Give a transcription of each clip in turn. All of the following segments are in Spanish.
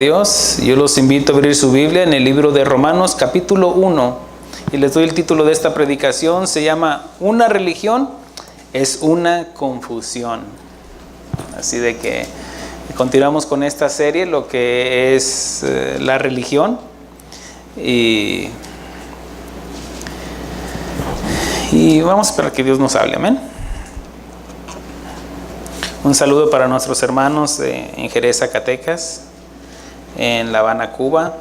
Dios, yo los invito a abrir su Biblia en el libro de Romanos capítulo 1 y les doy el título de esta predicación. Se llama Una religión es una confusión. Así de que continuamos con esta serie, lo que es la religión, y vamos a esperar que Dios nos hable. Amén. Un saludo para nuestros hermanos en Jerez, Zacatecas, en La Habana, Cuba,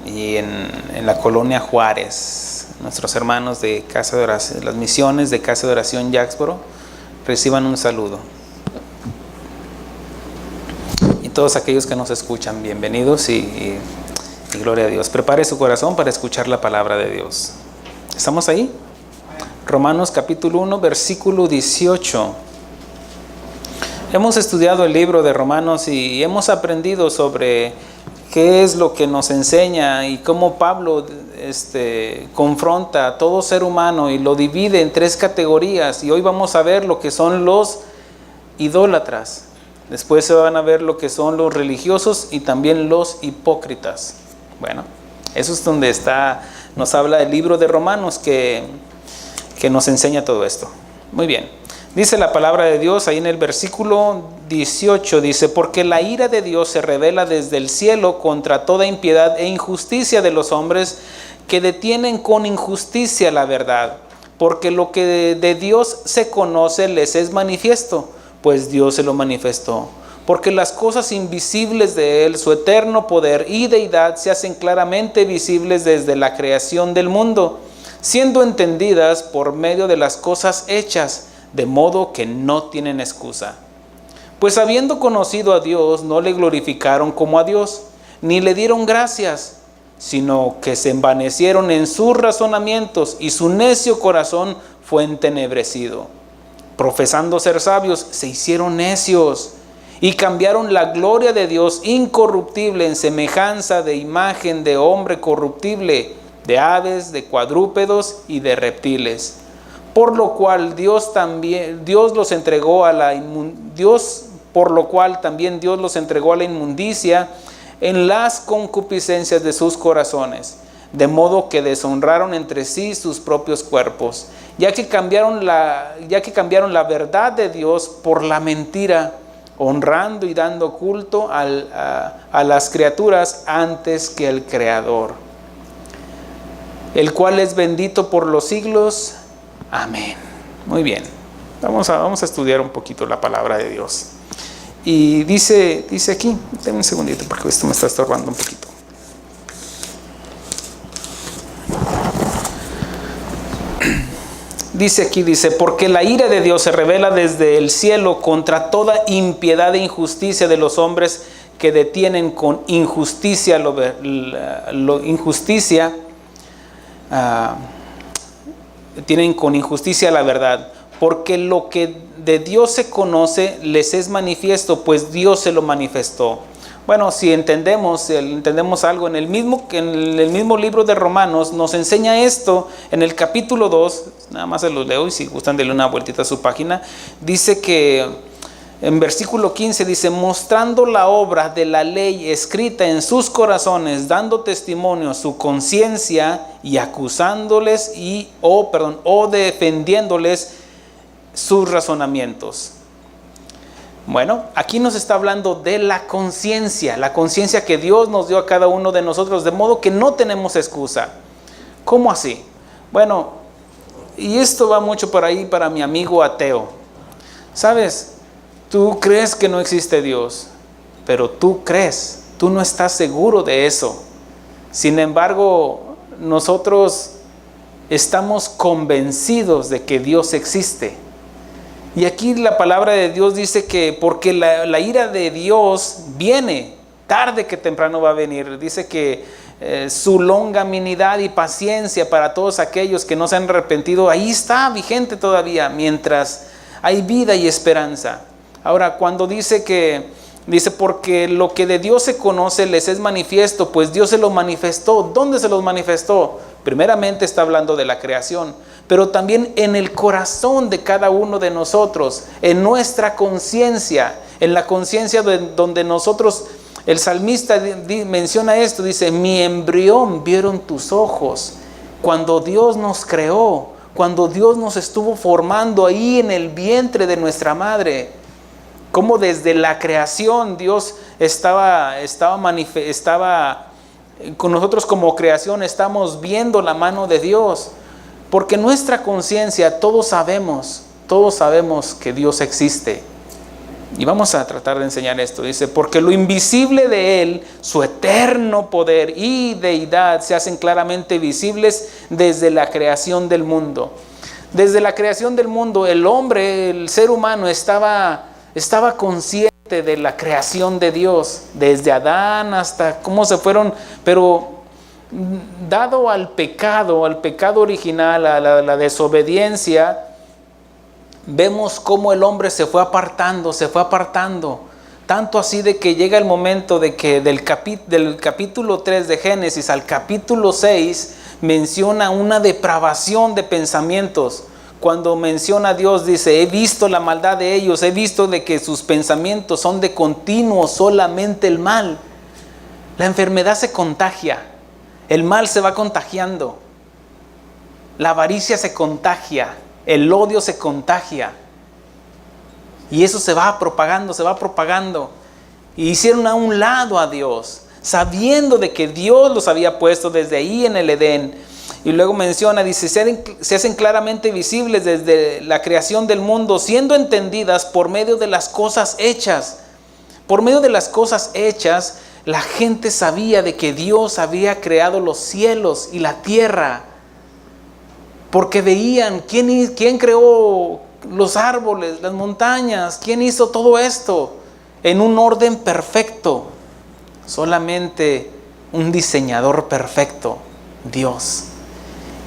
y en la colonia Juárez. Nuestros hermanos de Casa de Oración, las misiones de Casa de Oración Jacksboro, reciban un saludo. Y todos aquellos que nos escuchan, bienvenidos y gloria a Dios. Prepare su corazón para escuchar la palabra de Dios. ¿Estamos ahí? Romanos capítulo 1, versículo 18. Hemos estudiado el libro de Romanos y hemos aprendido sobre qué es lo que nos enseña y cómo Pablo confronta a todo ser humano y lo divide en tres categorías. Y hoy vamos a ver lo que son los idólatras. Después se van a ver lo que son los religiosos y también los hipócritas. Bueno, eso es donde nos habla el libro de Romanos que nos enseña todo esto. Muy bien. Dice la palabra de Dios ahí en el versículo 18, dice: porque la ira de Dios se revela desde el cielo contra toda impiedad e injusticia de los hombres que detienen con injusticia la verdad. Porque lo que de Dios se conoce les es manifiesto, pues Dios se lo manifestó. Porque las cosas invisibles de Él, su eterno poder y deidad, se hacen claramente visibles desde la creación del mundo, siendo entendidas por medio de las cosas hechas, de modo que no tienen excusa. Pues habiendo conocido a Dios, no le glorificaron como a Dios, ni le dieron gracias, sino que se envanecieron en sus razonamientos, y su necio corazón fue entenebrecido. Profesando ser sabios, se hicieron necios, y cambiaron la gloria de Dios incorruptible en semejanza de imagen de hombre corruptible, de aves, de cuadrúpedos y de reptiles. Por lo cual también Dios los entregó a la inmundicia en las concupiscencias de sus corazones, de modo que deshonraron entre sí sus propios cuerpos, ya que cambiaron la verdad de Dios por la mentira, honrando y dando culto a las criaturas antes que el Creador, el cual es bendito por los siglos. Amén. Muy bien. Vamos a estudiar un poquito la palabra de Dios. Y dice aquí, denme un segundito porque esto me está estorbando un poquito. Dice, porque la ira de Dios se revela desde el cielo contra toda impiedad e injusticia de los hombres que detienen con injusticia tienen con injusticia la verdad, porque lo que de Dios se conoce les es manifiesto, pues Dios se lo manifestó. Bueno, si entendemos algo en el mismo libro de Romanos, nos enseña esto en el capítulo 2, nada más se los leo y si gustan denle una vueltita a su página. Dice que en versículo 15 dice: mostrando la obra de la ley escrita en sus corazones, dando testimonio su conciencia y acusándoles o defendiéndoles sus razonamientos. Bueno, aquí nos está hablando de la conciencia que Dios nos dio a cada uno de nosotros, de modo que no tenemos excusa. ¿Cómo así? Bueno, y esto va mucho por ahí para mi amigo ateo. ¿Sabes? Tú crees que no existe Dios, pero tú no estás seguro de eso. Sin embargo, nosotros estamos convencidos de que Dios existe. Y aquí la palabra de Dios dice que porque la ira de Dios viene, tarde que temprano va a venir. Dice que su longanimidad y paciencia para todos aquellos que no se han arrepentido, ahí está vigente todavía, mientras hay vida y esperanza. Ahora, cuando dice porque lo que de Dios se conoce les es manifiesto, pues Dios se lo manifestó. ¿Dónde se los manifestó? Primeramente está hablando de la creación, pero también en el corazón de cada uno de nosotros, en nuestra conciencia, en la conciencia donde nosotros El salmista menciona esto, dice, mi embrión vieron tus ojos. Cuando Dios nos creó, cuando Dios nos estuvo formando ahí en el vientre de nuestra madre, como desde la creación Dios estaba con nosotros como creación, estamos viendo la mano de Dios, porque nuestra conciencia, todos sabemos que Dios existe. Y vamos a tratar de enseñar esto. Dice, porque lo invisible de Él, su eterno poder y deidad se hacen claramente visibles desde la creación del mundo. Desde la creación del mundo, el hombre, el ser humano estaba consciente de la creación de Dios, desde Adán hasta cómo se fueron, pero dado al pecado original, a la desobediencia, vemos cómo el hombre se fue apartando, tanto así de que llega el momento de que del capítulo 3 de Génesis al capítulo 6 menciona una depravación de pensamientos. Cuando menciona a Dios, dice, he visto la maldad de ellos, he visto de que sus pensamientos son de continuo solamente el mal. La enfermedad se contagia, el mal se va contagiando, la avaricia se contagia, el odio se contagia, y eso se va propagando. Y hicieron a un lado a Dios, sabiendo de que Dios los había puesto desde ahí en el Edén. Y luego menciona, dice, se hacen claramente visibles desde la creación del mundo, siendo entendidas por medio de las cosas hechas. Por medio de las cosas hechas, la gente sabía de que Dios había creado los cielos y la tierra. Porque veían quién creó los árboles, las montañas, quién hizo todo esto en un orden perfecto. Solamente un diseñador perfecto, Dios.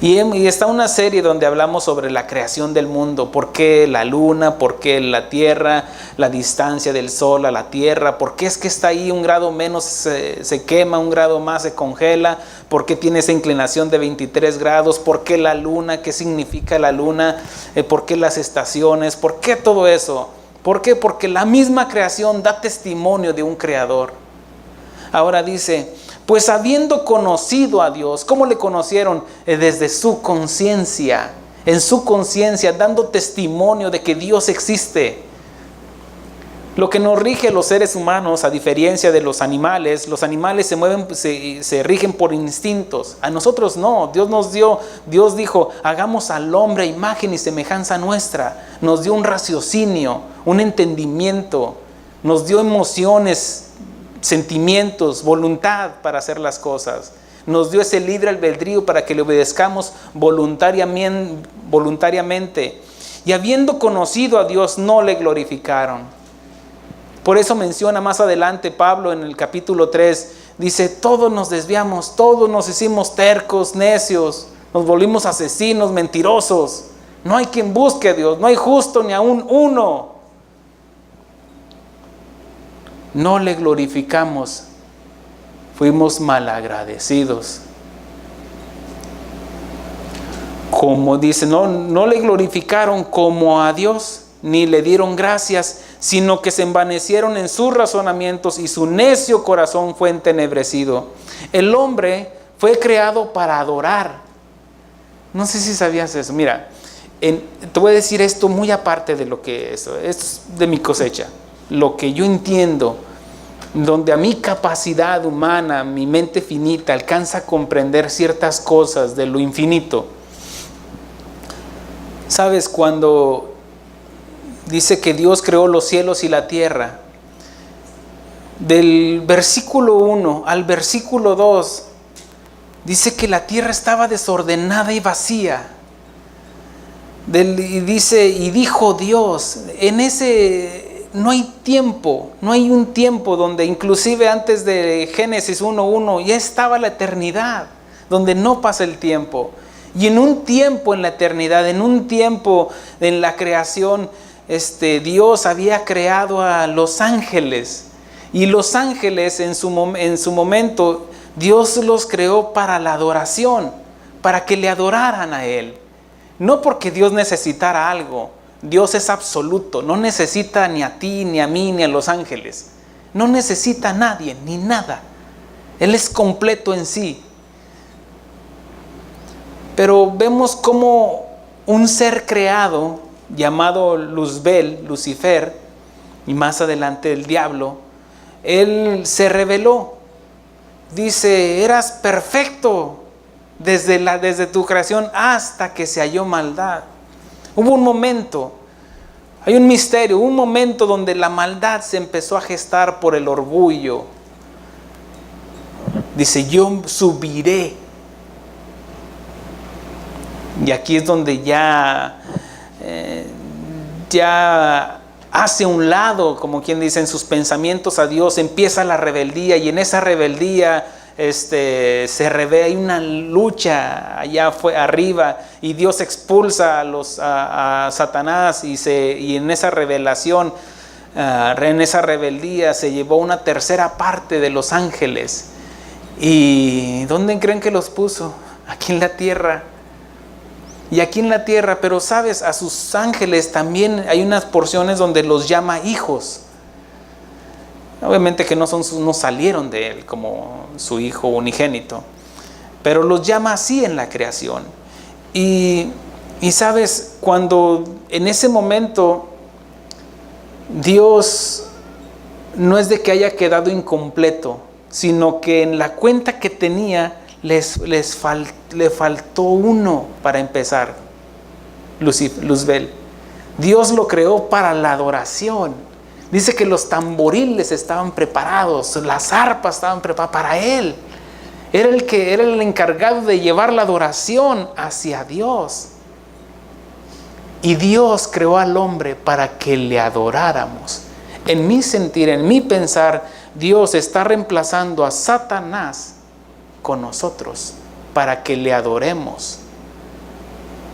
Y está una serie donde hablamos sobre la creación del mundo, por qué la luna, por qué la tierra, la distancia del sol a la tierra, por qué es que está ahí un grado menos se quema, un grado más se congela, por qué tiene esa inclinación de 23 grados, por qué la luna, qué significa la luna, por qué las estaciones, por qué todo eso. ¿Por qué? Porque la misma creación da testimonio de un creador. Ahora dice, pues habiendo conocido a Dios, ¿cómo le conocieron? Desde su conciencia, en su conciencia, dando testimonio de que Dios existe. Lo que nos rige a los seres humanos, a diferencia de los animales se mueven, se rigen por instintos. A nosotros no. Dios dijo, hagamos al hombre a imagen y semejanza nuestra. Nos dio un raciocinio, un entendimiento, nos dio emociones, sentimientos, voluntad para hacer las cosas. Nos dio ese libre albedrío para que le obedezcamos voluntariamente. Y habiendo conocido a Dios, no le glorificaron. Por eso menciona más adelante Pablo en el capítulo 3, dice, todos nos desviamos, todos nos hicimos tercos, necios, nos volvimos asesinos, mentirosos. No hay quien busque a Dios, no hay justo ni aún uno. No le glorificamos, fuimos malagradecidos. Como dice, no le glorificaron como a Dios, ni le dieron gracias, sino que se envanecieron en sus razonamientos y su necio corazón fue entenebrecido. El hombre fue creado para adorar. No sé si sabías eso. Mira, te voy a decir esto muy aparte de lo que esto es de mi cosecha. Lo que yo entiendo, donde a mi capacidad humana, mi mente finita, alcanza a comprender ciertas cosas de lo infinito. ¿Sabes? Cuando dice que Dios creó los cielos y la tierra, del versículo 1 al versículo 2, dice que la tierra estaba desordenada y vacía. Y dice, y dijo Dios, en ese... No hay un tiempo donde inclusive antes de Génesis 1:1 ya estaba la eternidad, donde no pasa el tiempo. Y en un tiempo en la eternidad, en un tiempo en la creación, Dios había creado a los ángeles. Y los ángeles en su momento, Dios los creó para la adoración, para que le adoraran a Él. No porque Dios necesitara algo. Dios es absoluto, no necesita ni a ti, ni a mí, ni a los ángeles. no necesita a nadie ni nada. Él es completo en sí. Pero vemos como un ser creado llamado Luzbel, Lucifer, y más adelante el diablo, él se rebeló. Dice, eras perfecto desde tu creación hasta que se halló maldad. Hubo un momento, hay un misterio, un momento donde la maldad se empezó a gestar por el orgullo. Dice, yo subiré. Y aquí es donde ya hace un lado, como quien dice, en sus pensamientos a Dios, empieza la rebeldía, y en esa rebeldía se revela, hay una lucha allá arriba, y Dios expulsa a Satanás, y en esa revelación, en esa rebeldía se llevó una tercera parte de los ángeles. ¿Y dónde creen que los puso? Aquí en la tierra. Y aquí en la tierra, pero sabes, a sus ángeles también hay unas porciones donde los llama hijos. Obviamente que no salieron de él como su hijo unigénito, pero los llama así en la creación. Y sabes, cuando en ese momento Dios no es de que haya quedado incompleto, sino que en la cuenta que tenía le faltó uno para empezar, Luzbel. Dios lo creó para la adoración. Dice que los tamboriles estaban preparados, las arpas estaban preparadas para él. Era el encargado de llevar la adoración hacia Dios. Y Dios creó al hombre para que le adoráramos. En mi sentir, en mi pensar, Dios está reemplazando a Satanás con nosotros para que le adoremos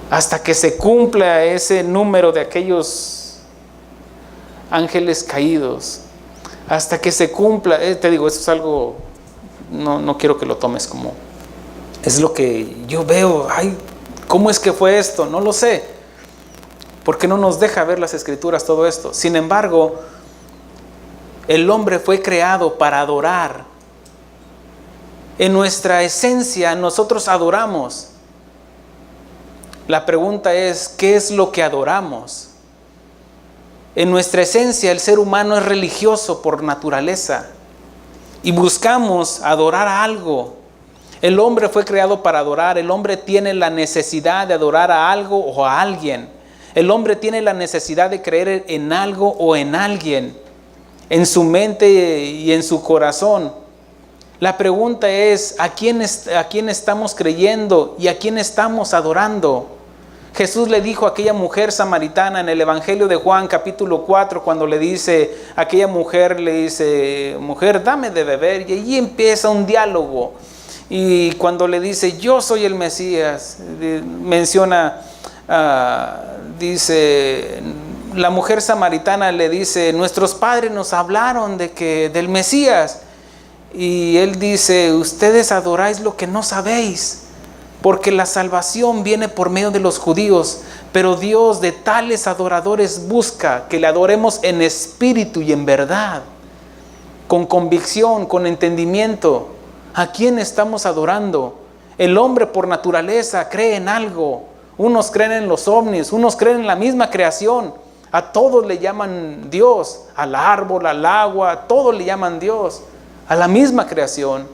hasta que se cumpla ese número de aquellos ángeles caídos, hasta que se cumpla. Te digo, eso es algo, no quiero que lo tomes como es lo que yo veo. Ay, ¿cómo es que fue esto? No lo sé, porque no nos deja ver las escrituras todo esto. Sin embargo, el hombre fue creado para adorar. En nuestra esencia nosotros adoramos. La pregunta es, ¿qué es lo que adoramos? En nuestra esencia el ser humano es religioso por naturaleza y buscamos adorar a algo. El hombre fue creado para adorar. El hombre tiene la necesidad de adorar a algo o a alguien. El hombre tiene la necesidad de creer en algo o en alguien, en su mente y en su corazón. La pregunta es, ¿a quién estamos creyendo y a quién estamos adorando? Jesús le dijo a aquella mujer samaritana en el Evangelio de Juan capítulo 4, cuando le dice, aquella mujer le dice, mujer, dame de beber, y allí empieza un diálogo. Y cuando le dice, yo soy el Mesías, menciona, dice, la mujer samaritana le dice, nuestros padres nos hablaron del Mesías. Y él dice, ustedes adoráis lo que no sabéis, porque la salvación viene por medio de los judíos, pero Dios de tales adoradores busca que le adoremos en espíritu y en verdad, con convicción, con entendimiento. ¿A quién estamos adorando? El hombre por naturaleza cree en algo. Unos creen en los ovnis, unos creen en la misma creación. A todos le llaman Dios, al árbol, al agua, a todos le llaman Dios, a la misma creación.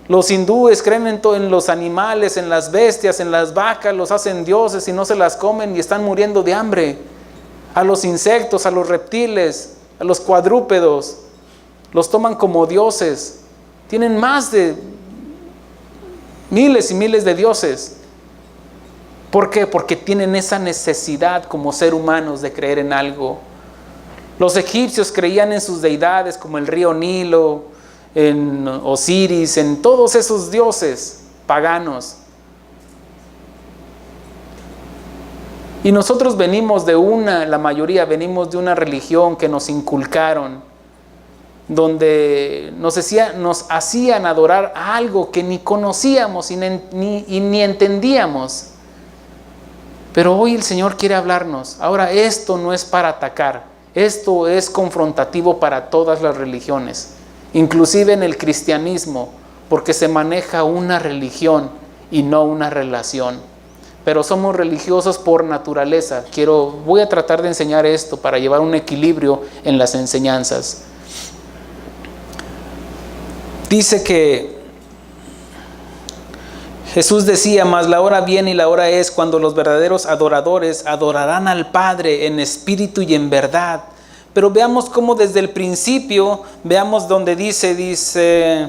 Los hindúes creen en los animales, en las bestias, en las vacas, los hacen dioses y no se las comen y están muriendo de hambre. A los insectos, a los reptiles, a los cuadrúpedos, los toman como dioses. Tienen más de miles y miles de dioses. ¿Por qué? Porque tienen esa necesidad como ser humanos de creer en algo. Los egipcios creían en sus deidades como el río Nilo, en Osiris, en todos esos dioses paganos. Y nosotros la mayoría venimos de una religión que nos inculcaron, donde nos hacían adorar a algo que ni conocíamos y ni entendíamos. Pero hoy el Señor quiere hablarnos. Ahora, esto no es para atacar, Esto es confrontativo para todas las religiones, inclusive en el cristianismo, porque se maneja una religión y no una relación. Pero somos religiosos por naturaleza. Voy a tratar de enseñar esto para llevar un equilibrio en las enseñanzas. Dice que Jesús decía: mas la hora viene y la hora es cuando los verdaderos adoradores adorarán al Padre en espíritu y en verdad. Pero veamos cómo desde el principio, veamos donde dice,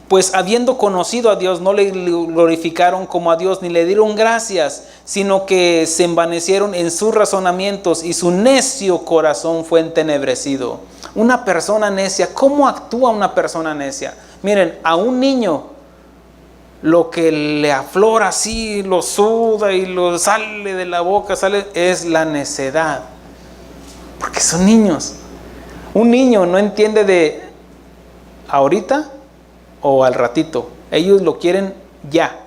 pues habiendo conocido a Dios, no le glorificaron como a Dios, ni le dieron gracias, sino que se envanecieron en sus razonamientos y su necio corazón fue entenebrecido. Una persona necia, ¿cómo actúa una persona necia? Miren, a un niño, lo que le aflora así, lo suda y lo sale de la boca, es la necedad. Porque son niños. Un niño no entiende de ahorita o al ratito. Ellos lo quieren ya.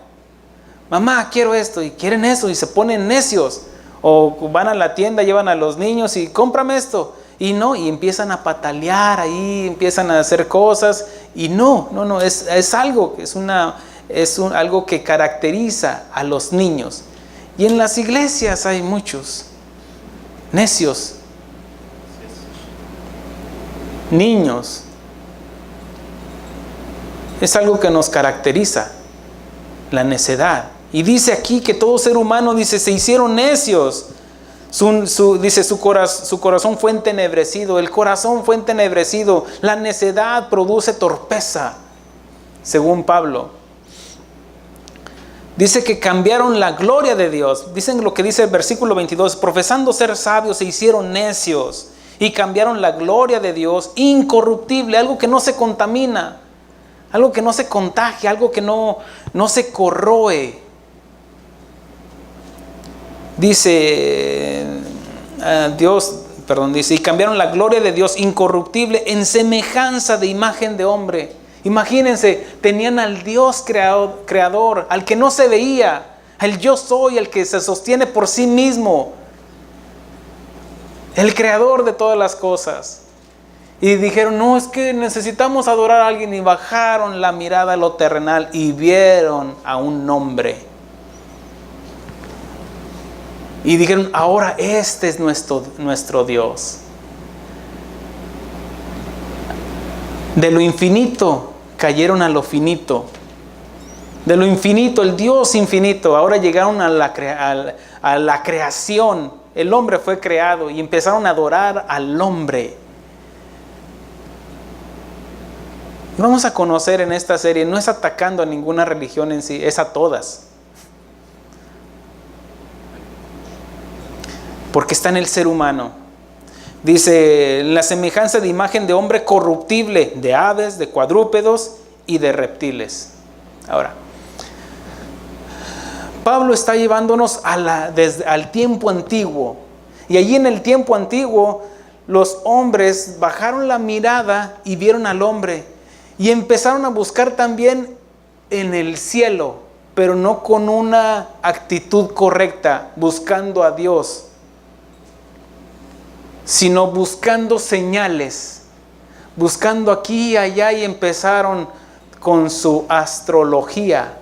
Mamá, quiero esto, y quieren eso, y se ponen necios. O van a la tienda, llevan a los niños y cómprame esto. Y no, y empiezan a patalear ahí, empiezan a hacer cosas. Y no, es algo, algo que caracteriza a los niños. Y en las iglesias hay muchos necios, niños. Es algo que nos caracteriza, la necedad. Y dice aquí que todo ser humano, se hicieron necios. Su corazón fue entenebrecido. El corazón fue entenebrecido. La necedad produce torpeza, según Pablo. Dice que cambiaron la gloria de Dios. Dicen lo que dice el versículo 22. Profesando ser sabios, se hicieron necios y cambiaron la gloria de Dios incorruptible, algo que no se contamina, algo que no se contagia, algo que no se corroe. Dice y cambiaron la gloria de Dios incorruptible en semejanza de imagen de hombre. Imagínense, tenían al Dios creador, al que no se veía, el yo soy, el que se sostiene por sí mismo, el creador de todas las cosas. Y dijeron: no, es que necesitamos adorar a alguien. Y bajaron la mirada a lo terrenal y vieron a un hombre. Y dijeron: ahora este es nuestro Dios. De lo infinito cayeron a lo finito. De lo infinito, el Dios infinito, ahora llegaron a la creación. El hombre fue creado y empezaron a adorar al hombre. Vamos a conocer en esta serie, no es atacando a ninguna religión en sí, es a todas. Porque está en el ser humano. Dice: la semejanza de imagen de hombre corruptible, de aves, de cuadrúpedos y de reptiles. Ahora, Pablo está llevándonos al tiempo antiguo. Y allí en el tiempo antiguo, los hombres bajaron la mirada y vieron al hombre. Y empezaron a buscar también en el cielo, pero no con una actitud correcta, buscando a Dios, sino buscando señales, buscando aquí y allá, y empezaron con su astrología.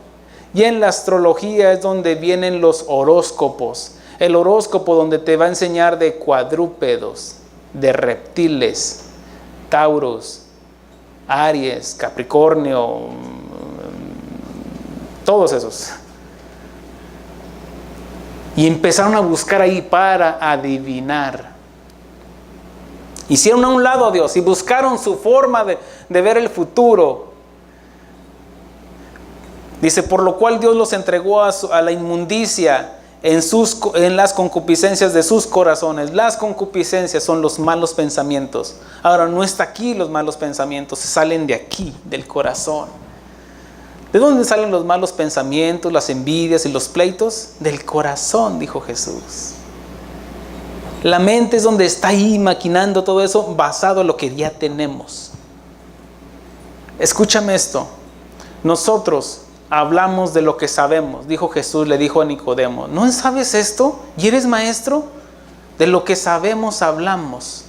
Y en la astrología es donde vienen los horóscopos. El horóscopo donde te va a enseñar de cuadrúpedos, de reptiles, Tauros, Aries, Capricornio, todos esos. Y empezaron a buscar ahí para adivinar. Hicieron a un lado a Dios y buscaron su forma de ver el futuro. Dice: por lo cual Dios los entregó a la inmundicia en las concupiscencias de sus corazones. Las concupiscencias son los malos pensamientos. Ahora, no está aquí los malos pensamientos, salen de aquí, del corazón. ¿De dónde salen los malos pensamientos, las envidias y los pleitos? Del corazón, dijo Jesús. La mente es donde está ahí maquinando todo eso, basado en lo que ya tenemos. Escúchame esto. Nosotros hablamos de lo que sabemos. Dijo Jesús, le dijo a Nicodemo: ¿no sabes esto? ¿Y eres maestro? De lo que sabemos hablamos.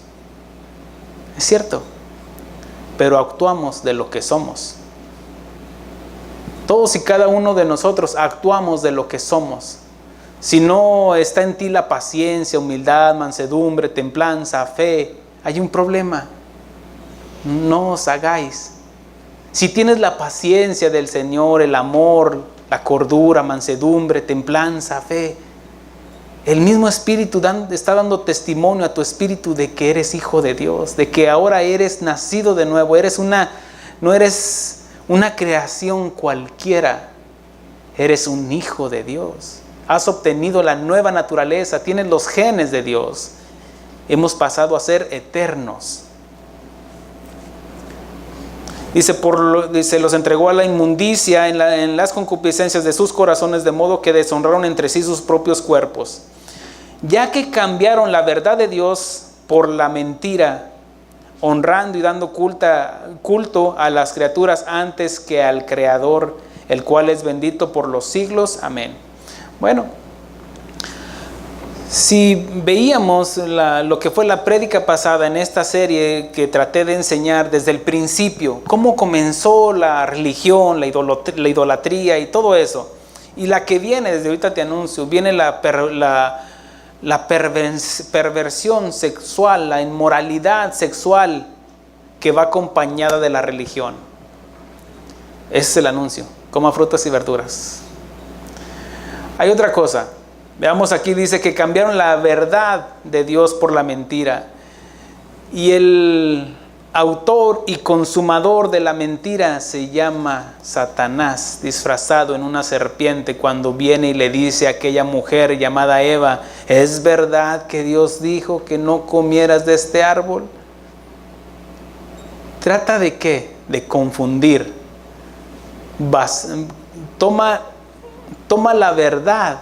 Es cierto. Pero actuamos de lo que somos. Todos y cada uno de nosotros actuamos de lo que somos. Si no está en ti la paciencia, humildad, mansedumbre, templanza, fe, hay un problema. No os hagáis. Si tienes la paciencia del Señor, el amor, la cordura, mansedumbre, templanza, fe, el mismo Espíritu está dando testimonio a tu espíritu de que eres hijo de Dios, de que ahora eres nacido de nuevo, no eres una creación cualquiera, eres un hijo de Dios. Has obtenido la nueva naturaleza, tienes los genes de Dios. Hemos pasado a ser eternos. Dice, los entregó a la inmundicia en las concupiscencias de sus corazones, de modo que deshonraron entre sí sus propios cuerpos. Ya que cambiaron la verdad de Dios por la mentira, honrando y dando culto a las criaturas antes que al Creador, el cual es bendito por los siglos. Amén. Bueno, si veíamos lo que fue la prédica pasada en esta serie que traté de enseñar desde el principio, cómo comenzó la religión, la idolatría y todo eso, y la que viene, desde ahorita te anuncio, viene la perversión sexual, la inmoralidad sexual que va acompañada de la religión. Ese es el anuncio. Coma frutas y verduras. Hay otra cosa. Veamos aquí, dice que cambiaron la verdad de Dios por la mentira. Y el autor y consumador de la mentira se llama Satanás, disfrazado en una serpiente, cuando viene y le dice a aquella mujer llamada Eva: ¿es verdad que Dios dijo que no comieras de este árbol? ¿Trata de qué? De confundir. Toma la verdad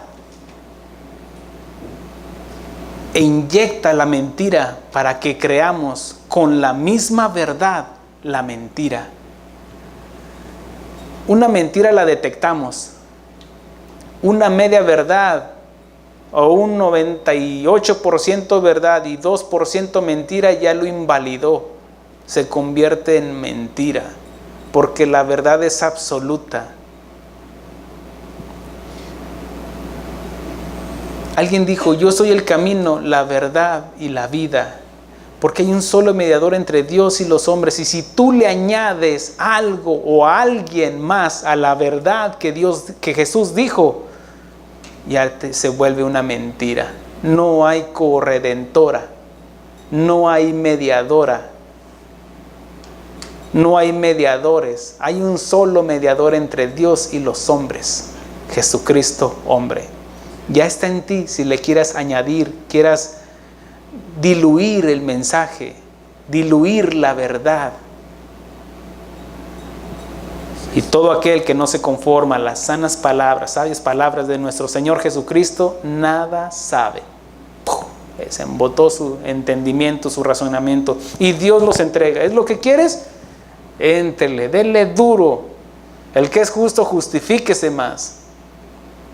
e inyecta la mentira para que creamos con la misma verdad la mentira. Una mentira la detectamos. Una media verdad o un 98% verdad y 2% mentira ya lo invalidó. Se convierte en mentira porque la verdad es absoluta. Alguien dijo: yo soy el camino, la verdad y la vida, porque hay un solo mediador entre Dios y los hombres. Y si tú le añades algo o a alguien más a la verdad que Jesús dijo, ya se vuelve una mentira. No hay corredentora, no hay mediadora, no hay mediadores. Hay un solo mediador entre Dios y los hombres: Jesucristo, hombre. Ya está en ti si le quieras añadir, quieras diluir el mensaje, diluir la verdad. Y todo aquel que no se conforma a las sanas palabras, sabias palabras de nuestro Señor Jesucristo, nada sabe. Se embotó su entendimiento, su razonamiento, y Dios los entrega. ¿Es lo que quieres? Éntrele, denle duro. El que es justo, justifíquese más.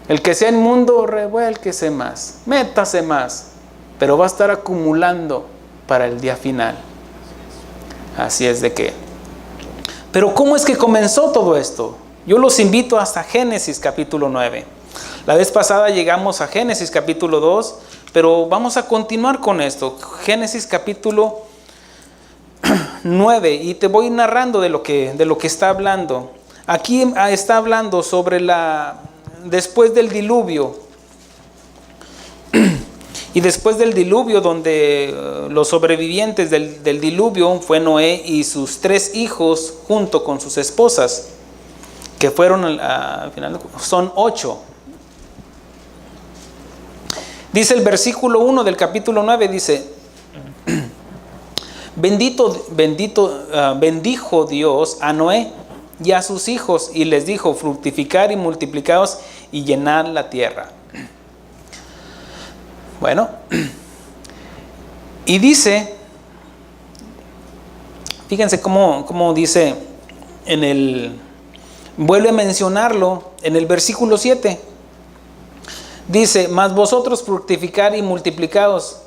El que sea inmundo, revuélquese más, métase más, pero va a estar acumulando para el día final. Así es de que. Pero ¿cómo es que comenzó todo esto? Yo los invito hasta Génesis capítulo 9. La vez pasada llegamos a Génesis capítulo 2, pero vamos a continuar con esto. Génesis capítulo 9, y te voy narrando de lo que está hablando. Aquí está hablando sobre después del diluvio. Y después del diluvio, donde los sobrevivientes del diluvio fue Noé y sus 3 hijos junto con sus esposas, que fueron al final, son 8. Dice el versículo 1 del capítulo 9, dice: bendijo Dios a Noé y a sus hijos, y les dijo: fructificar y multiplicaos y llenad la tierra. Bueno, y dice, fíjense cómo dice vuelve a mencionarlo en el versículo 7. Dice: mas vosotros fructificad y multiplicaos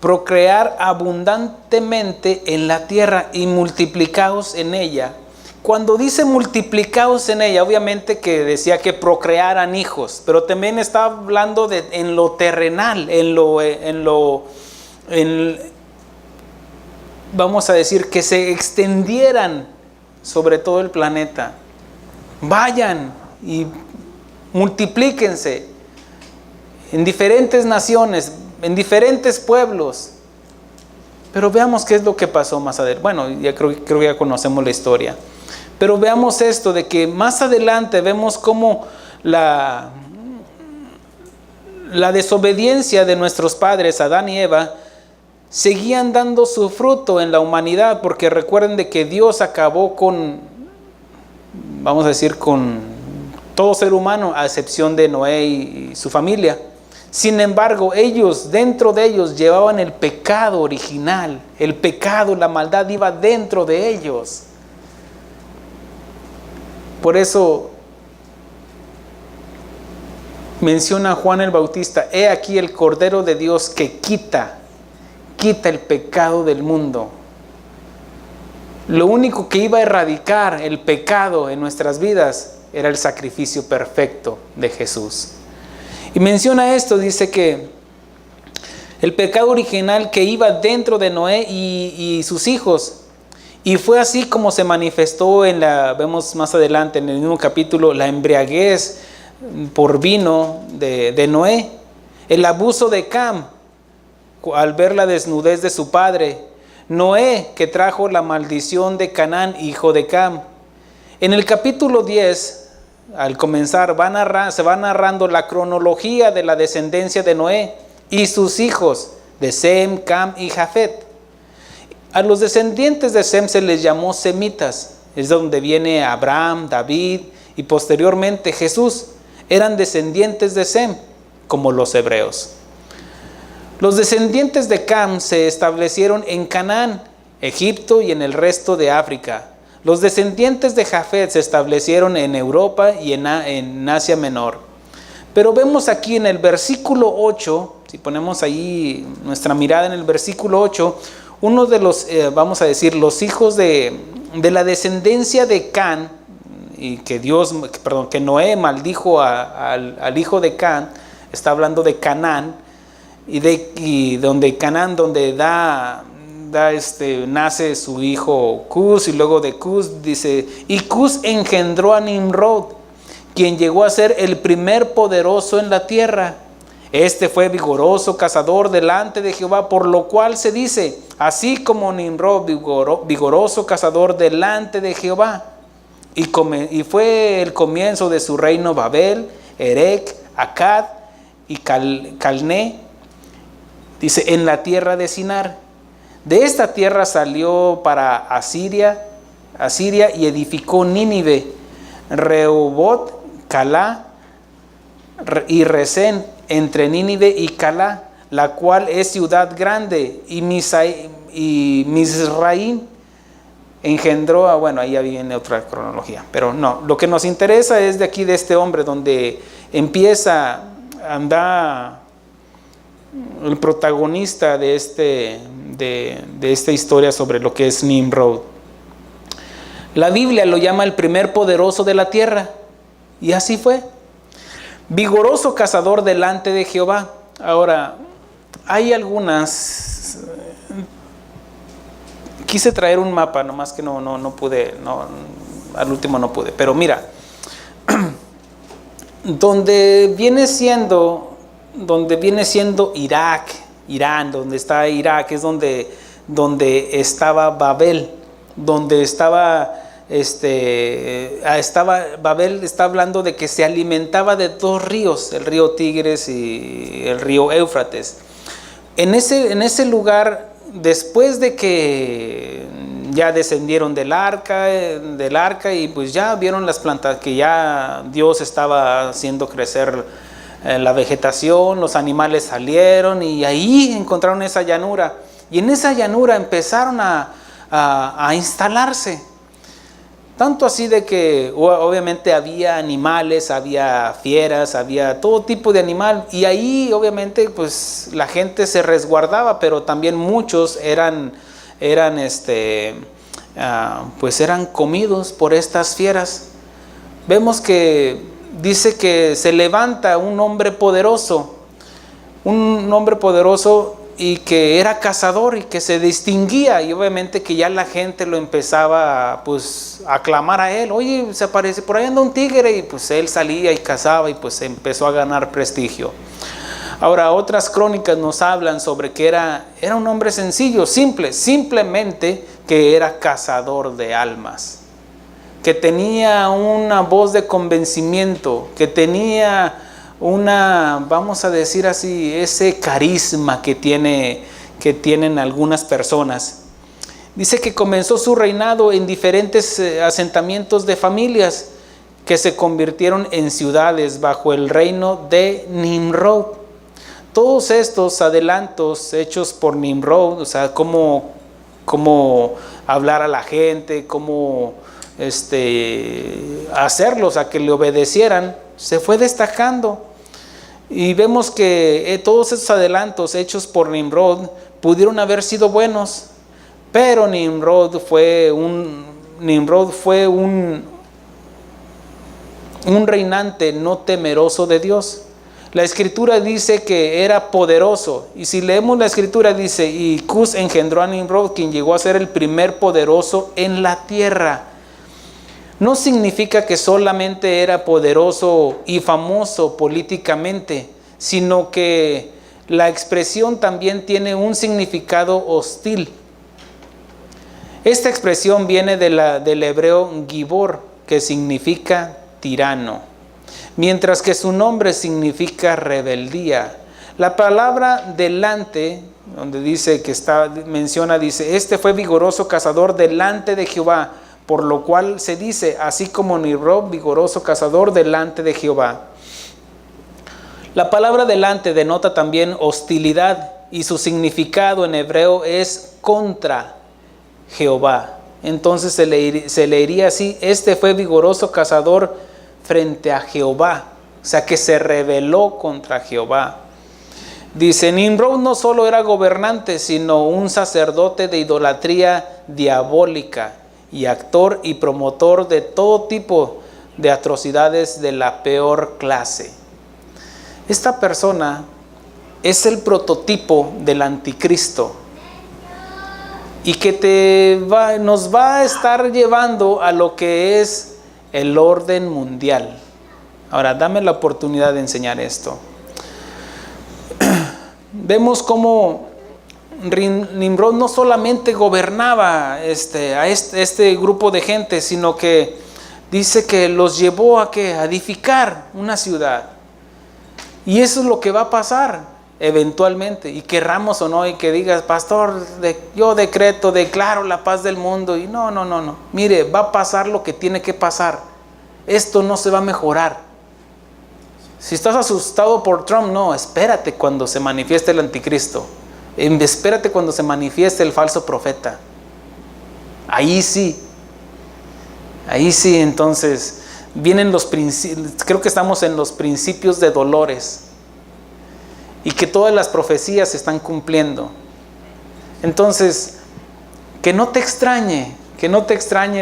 procrear abundantemente en la tierra y multiplicaos en ella. Cuando dice multiplicaos en ella, obviamente que decía que procrearan hijos, pero también está hablando en lo terrenal, vamos a decir, que se extendieran sobre todo el planeta. Vayan y multiplíquense en diferentes naciones, en diferentes pueblos. Pero veamos qué es lo que pasó más adelante. Bueno, ya creo que ya conocemos la historia. Pero veamos esto, de que más adelante vemos cómo la desobediencia de nuestros padres, Adán y Eva, seguían dando su fruto en la humanidad, porque recuerden de que Dios acabó con, vamos a decir, con todo ser humano, a excepción de Noé y su familia. Sin embargo, dentro de ellos llevaban el pecado original, el pecado, la maldad iba dentro de ellos. Por eso menciona Juan el Bautista: he aquí el Cordero de Dios que quita el pecado del mundo. Lo único que iba a erradicar el pecado en nuestras vidas era el sacrificio perfecto de Jesús. Y menciona esto, dice que el pecado original que iba dentro de Noé y sus hijos. Y fue así como se manifestó vemos más adelante en el mismo capítulo, la embriaguez por vino de Noé, el abuso de Cam al ver la desnudez de su padre, Noé que trajo la maldición de Canaán, hijo de Cam. En el capítulo 10, al comenzar, se va narrando la cronología de la descendencia de Noé y sus hijos, de Sem, Cam y Jafet. A los descendientes de Sem se les llamó semitas, es donde viene Abraham, David y posteriormente Jesús. Eran descendientes de Sem, como los hebreos. Los descendientes de Cam se establecieron en Canaán, Egipto y en el resto de África. Los descendientes de Jafet se establecieron en Europa y en Asia Menor. Pero vemos aquí en el versículo 8, si ponemos ahí nuestra mirada en el versículo 8, uno de los, vamos a decir, los hijos de la descendencia de Can, y que Noé maldijo al hijo de Can, está hablando de Canaán, y donde Canaán, donde nace su hijo Cus, y luego de Cus dice, y Cus engendró a Nimrod, quien llegó a ser el primer poderoso en la tierra. Este fue vigoroso cazador delante de Jehová, por lo cual se dice, así como Nimrod, vigoroso cazador delante de Jehová. Y fue el comienzo de su reino Babel, Erec, Akkad y Calné, dice, en la tierra de Sinar. De esta tierra salió para Asiria y edificó Nínive, Rehoboth, Calá y Resén, entre Nínive y Calá, la cual es ciudad grande, y Mizraim engendró ahí ya viene otra cronología, pero no, lo que nos interesa es de aquí, de este hombre, donde empieza a andar el protagonista de esta historia sobre lo que es Nimrod. La Biblia lo llama el primer poderoso de la tierra, y así fue. Vigoroso cazador delante de Jehová. Ahora, hay algunas, quise traer un mapa, nomás que no pude, al último no pude, pero mira, donde viene siendo Irán, donde está Irak, es donde estaba Babel, donde estaba Babel, está hablando de que se alimentaba de dos ríos, el río Tigres y el río Éufrates. En ese lugar, después de que ya descendieron del arca y pues ya vieron las plantas, que ya Dios estaba haciendo crecer la vegetación, los animales salieron y ahí encontraron esa llanura, y en esa llanura empezaron a instalarse. Tanto así de que obviamente había animales, había fieras, había todo tipo de animal, y ahí obviamente pues la gente se resguardaba, pero también muchos pues eran comidos por estas fieras. Vemos que dice que se levanta un hombre poderoso y que era cazador y que se distinguía, y obviamente que ya la gente lo empezaba pues a clamar a él. Oye, se aparece, por ahí anda un tigre, y pues él salía y cazaba y pues empezó a ganar prestigio. Ahora, otras crónicas nos hablan sobre que era un hombre sencillo, simplemente que era cazador de almas, que tenía una voz de convencimiento, que tenía vamos a decir así, ese carisma que tienen algunas personas. Dice que comenzó su reinado en diferentes asentamientos de familias que se convirtieron en ciudades bajo el reino de Nimrod. Todos estos adelantos hechos por Nimrod, o sea, cómo hablar a la gente, cómo hacerlos a que le obedecieran, se fue destacando. Y vemos que todos esos adelantos hechos por Nimrod pudieron haber sido buenos, pero Nimrod fue un reinante no temeroso de Dios. La escritura dice que era poderoso, y si leemos la escritura dice, y Cus engendró a Nimrod, quien llegó a ser el primer poderoso en la tierra. No significa que solamente era poderoso y famoso políticamente, sino que la expresión también tiene un significado hostil. Esta expresión viene del hebreo gibor, que significa tirano, mientras que su nombre significa rebeldía. La palabra delante, donde dice dice, este fue vigoroso cazador delante de Jehová, por lo cual se dice, así como Nimrod, vigoroso cazador delante de Jehová. La palabra delante denota también hostilidad, y su significado en hebreo es contra Jehová. Entonces se leería así, este fue vigoroso cazador frente a Jehová, o sea que se rebeló contra Jehová. Dice, Nimrod no solo era gobernante, sino un sacerdote de idolatría diabólica, y actor y promotor de todo tipo de atrocidades de la peor clase. Esta persona es el prototipo del anticristo, y que nos va a estar llevando a lo que es el orden mundial. Ahora, dame la oportunidad de enseñar esto. Vemos cómo Nimrod no solamente gobernaba a este grupo de gente, sino que dice que los llevó a edificar una ciudad. Y eso es lo que va a pasar eventualmente, y querramos o no, y que digas, pastor, yo declaro la paz del mundo, y no, mire, va a pasar lo que tiene que pasar. Esto no se va a mejorar. Si estás asustado por Trump, no, espérate cuando se manifieste el anticristo. Espérate cuando se manifieste el falso profeta. Ahí sí, entonces vienen los principios. Creo que estamos en los principios de dolores, y que todas las profecías se están cumpliendo. Entonces, que no te extrañe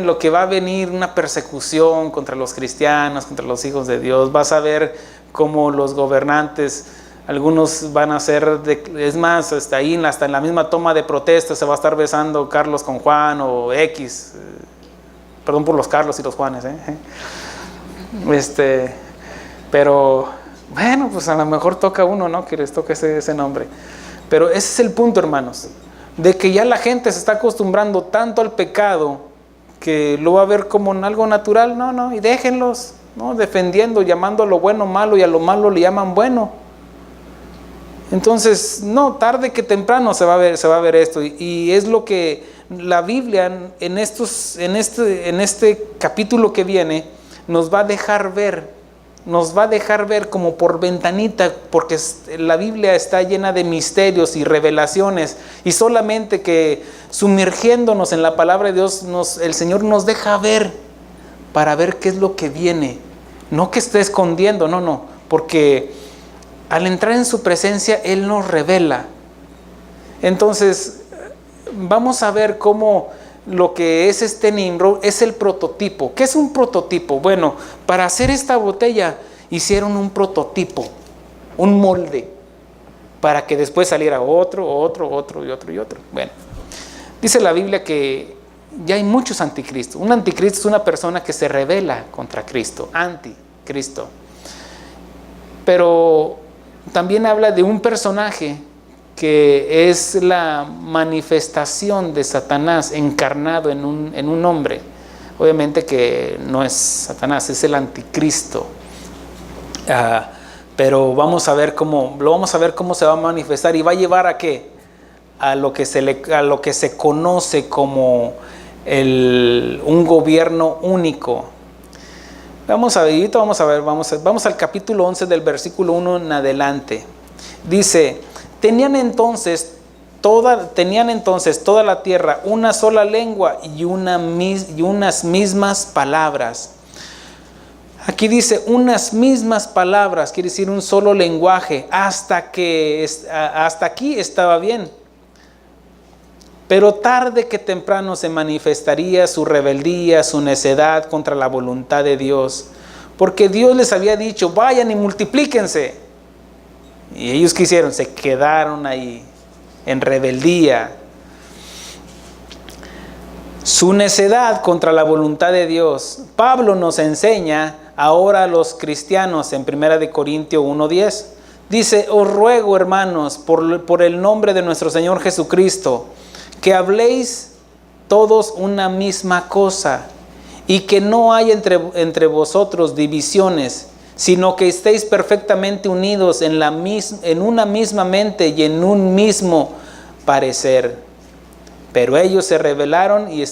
lo que va a venir, una persecución contra los cristianos, contra los hijos de Dios. Vas a ver cómo los gobernantes, algunos van a ser, es más, hasta en la misma toma de protesta se va a estar besando Carlos con Juan o X. Perdón por los Carlos y los Juanes, pero bueno, pues a lo mejor toca uno, ¿no? Que les toque ese nombre. Pero ese es el punto, hermanos, de que ya la gente se está acostumbrando tanto al pecado que lo va a ver como algo natural. No, y déjenlos, ¿no? Defendiendo, llamando a lo bueno malo, y a lo malo le llaman bueno. Entonces, no, tarde que temprano se va a ver esto, y es lo que la Biblia en este capítulo que viene nos va a dejar ver como por ventanita, porque la Biblia está llena de misterios y revelaciones, y solamente que sumergiéndonos en la palabra de Dios el Señor nos deja ver para ver qué es lo que viene. No que esté escondiendo, no, porque al entrar en su presencia, Él nos revela. Entonces, vamos a ver cómo lo que es este Nimrod es el prototipo. ¿Qué es un prototipo? Bueno, para hacer esta botella hicieron un prototipo, un molde, para que después saliera otro y otro. Bueno, dice la Biblia que ya hay muchos anticristos. Un anticristo es una persona que se rebela contra Cristo, anticristo. Pero también habla de un personaje que es la manifestación de Satanás encarnado en un hombre. Obviamente que no es Satanás, es el anticristo. Pero vamos a ver cómo se va a manifestar y va a llevar a qué, a lo que se conoce como un gobierno único. Vamos al capítulo 11 del versículo 1 en adelante. Dice: tenían entonces toda la tierra una sola lengua y unas mismas palabras. Aquí dice unas mismas palabras, quiere decir un solo lenguaje. Hasta aquí estaba bien. Pero tarde que temprano se manifestaría su rebeldía, su necedad contra la voluntad de Dios. Porque Dios les había dicho: vayan y multiplíquense. Y ellos ¿qué hicieron? Se quedaron ahí en rebeldía. Su necedad contra la voluntad de Dios. Pablo nos enseña ahora a los cristianos en 1 Corintios 1:10. Dice: os ruego, hermanos, por el nombre de nuestro Señor Jesucristo, que habléis todos una misma cosa, y que no haya entre vosotros divisiones, sino que estéis perfectamente unidos en una misma mente y en un mismo parecer. Pero ellos se rebelaron y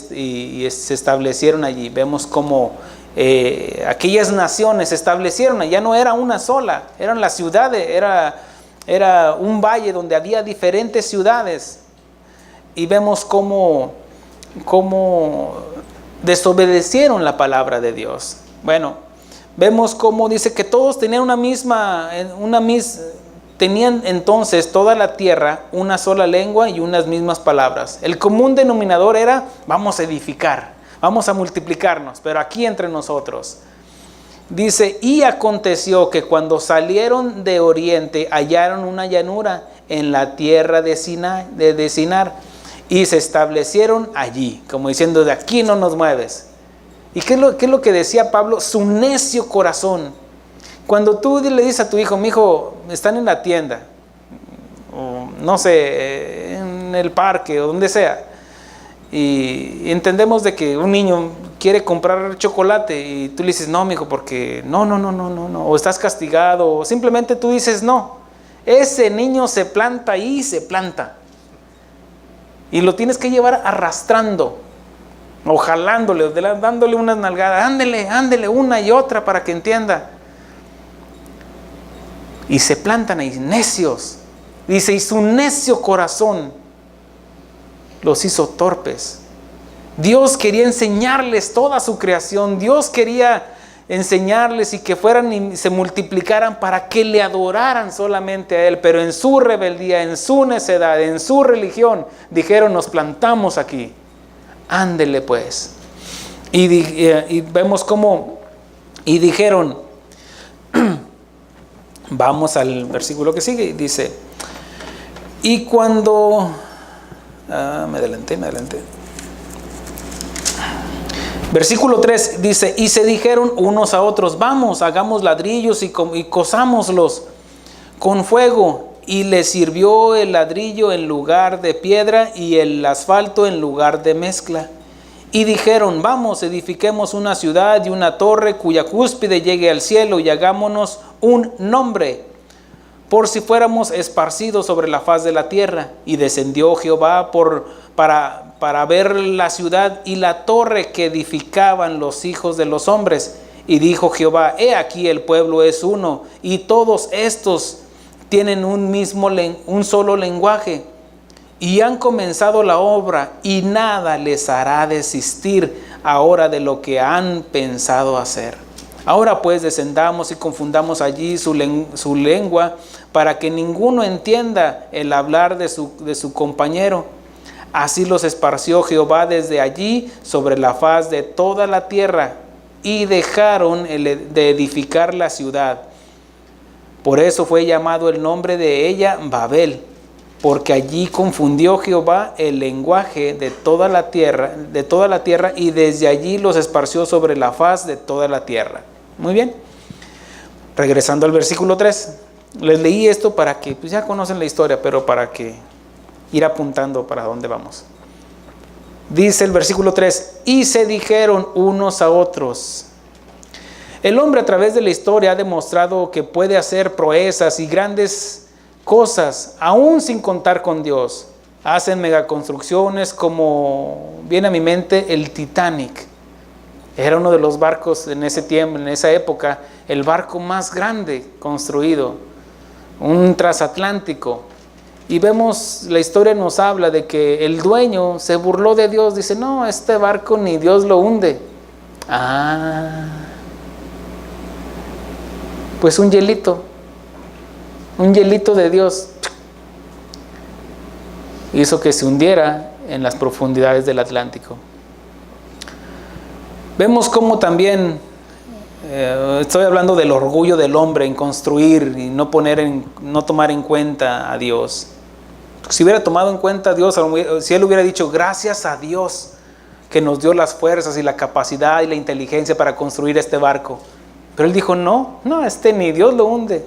se establecieron allí. Vemos cómo aquellas naciones se establecieron. Ya no era una sola, eran las ciudades, era un valle donde había diferentes ciudades. Y vemos cómo desobedecieron la palabra de Dios. Bueno, vemos cómo dice que todos tenían tenían entonces toda la tierra una sola lengua y unas mismas palabras. El común denominador era: vamos a edificar, vamos a multiplicarnos, pero aquí entre nosotros. Dice: y aconteció que cuando salieron de oriente hallaron una llanura en la tierra de Sinar, y se establecieron allí, como diciendo: de aquí no nos mueves. ¿Y qué es lo que decía Pablo? Su necio corazón. Cuando tú le dices a tu hijo: mi hijo, están en la tienda, o no sé, en el parque o donde sea, y entendemos de que un niño quiere comprar chocolate y tú le dices: no, mi hijo, porque no, o estás castigado, o simplemente tú dices no. Ese niño se planta ahí, se planta. Y lo tienes que llevar arrastrando o jalándole, dándole unas nalgadas. Ándele una y otra para que entienda. Y se plantan ahí, necios. Dice: y su necio corazón los hizo torpes. Dios quería enseñarles toda su creación. Dios quería enseñarles y que fueran y se multiplicaran para que le adoraran solamente a Él. Pero en su rebeldía, en su necedad, en su religión, dijeron: nos plantamos aquí. Ándele pues. Y vemos cómo, y dijeron, vamos al versículo que sigue, dice: y cuando, me adelanté. Versículo 3 dice: y se dijeron unos a otros: vamos, hagamos ladrillos y cozámoslos con fuego. Y les sirvió el ladrillo en lugar de piedra y el asfalto en lugar de mezcla. Y dijeron: vamos, edifiquemos una ciudad y una torre cuya cúspide llegue al cielo, y hagámonos un nombre, por si fuéramos esparcidos sobre la faz de la tierra. Y descendió Jehová para ver la ciudad y la torre que edificaban los hijos de los hombres. Y dijo Jehová: he aquí el pueblo es uno, y todos estos tienen un solo lenguaje, y han comenzado la obra, y nada les hará desistir ahora de lo que han pensado hacer. Ahora pues descendamos y confundamos allí su lengua, para que ninguno entienda el hablar de su compañero. Así los esparció Jehová desde allí sobre la faz de toda la tierra, y dejaron de edificar la ciudad. Por eso fue llamado el nombre de ella Babel, porque allí confundió Jehová el lenguaje de toda la tierra, y desde allí los esparció sobre la faz de toda la tierra. Muy bien. Regresando al versículo 3. Les leí esto para que, pues ya conocen la historia, pero para que ir apuntando para dónde vamos. Dice el versículo 3: y se dijeron unos a otros. El hombre a través de la historia ha demostrado que puede hacer proezas y grandes cosas, aún sin contar con Dios. Hacen megaconstrucciones, como viene a mi mente el Titanic. Era uno de los barcos en ese tiempo, en esa época, el barco más grande construido, un transatlántico. Y vemos, la historia nos habla de que el dueño se burló de Dios. Dice, no, este barco ni Dios lo hunde. Pues un hielito de Dios hizo que se hundiera en las profundidades del Atlántico. Vemos cómo también, estoy hablando del orgullo del hombre en construir y no tomar en cuenta a Dios. Si hubiera tomado en cuenta a Dios, si él hubiera dicho, gracias a Dios que nos dio las fuerzas y la capacidad y la inteligencia para construir este barco. Pero él dijo, no, ni Dios lo hunde.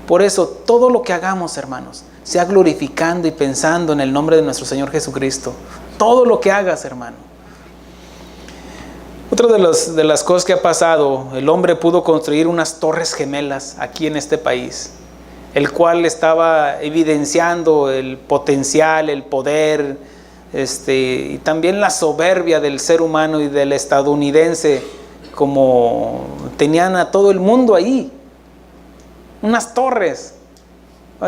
Por eso todo lo que hagamos, hermanos, sea glorificando y pensando en el nombre de nuestro Señor Jesucristo. Todo lo que hagas, hermano. Otra de las cosas que ha pasado, el hombre pudo construir unas torres gemelas aquí en este país, el cual estaba evidenciando el potencial, el poder, y también la soberbia del ser humano y del estadounidense, como tenían a todo el mundo ahí. Unas torres.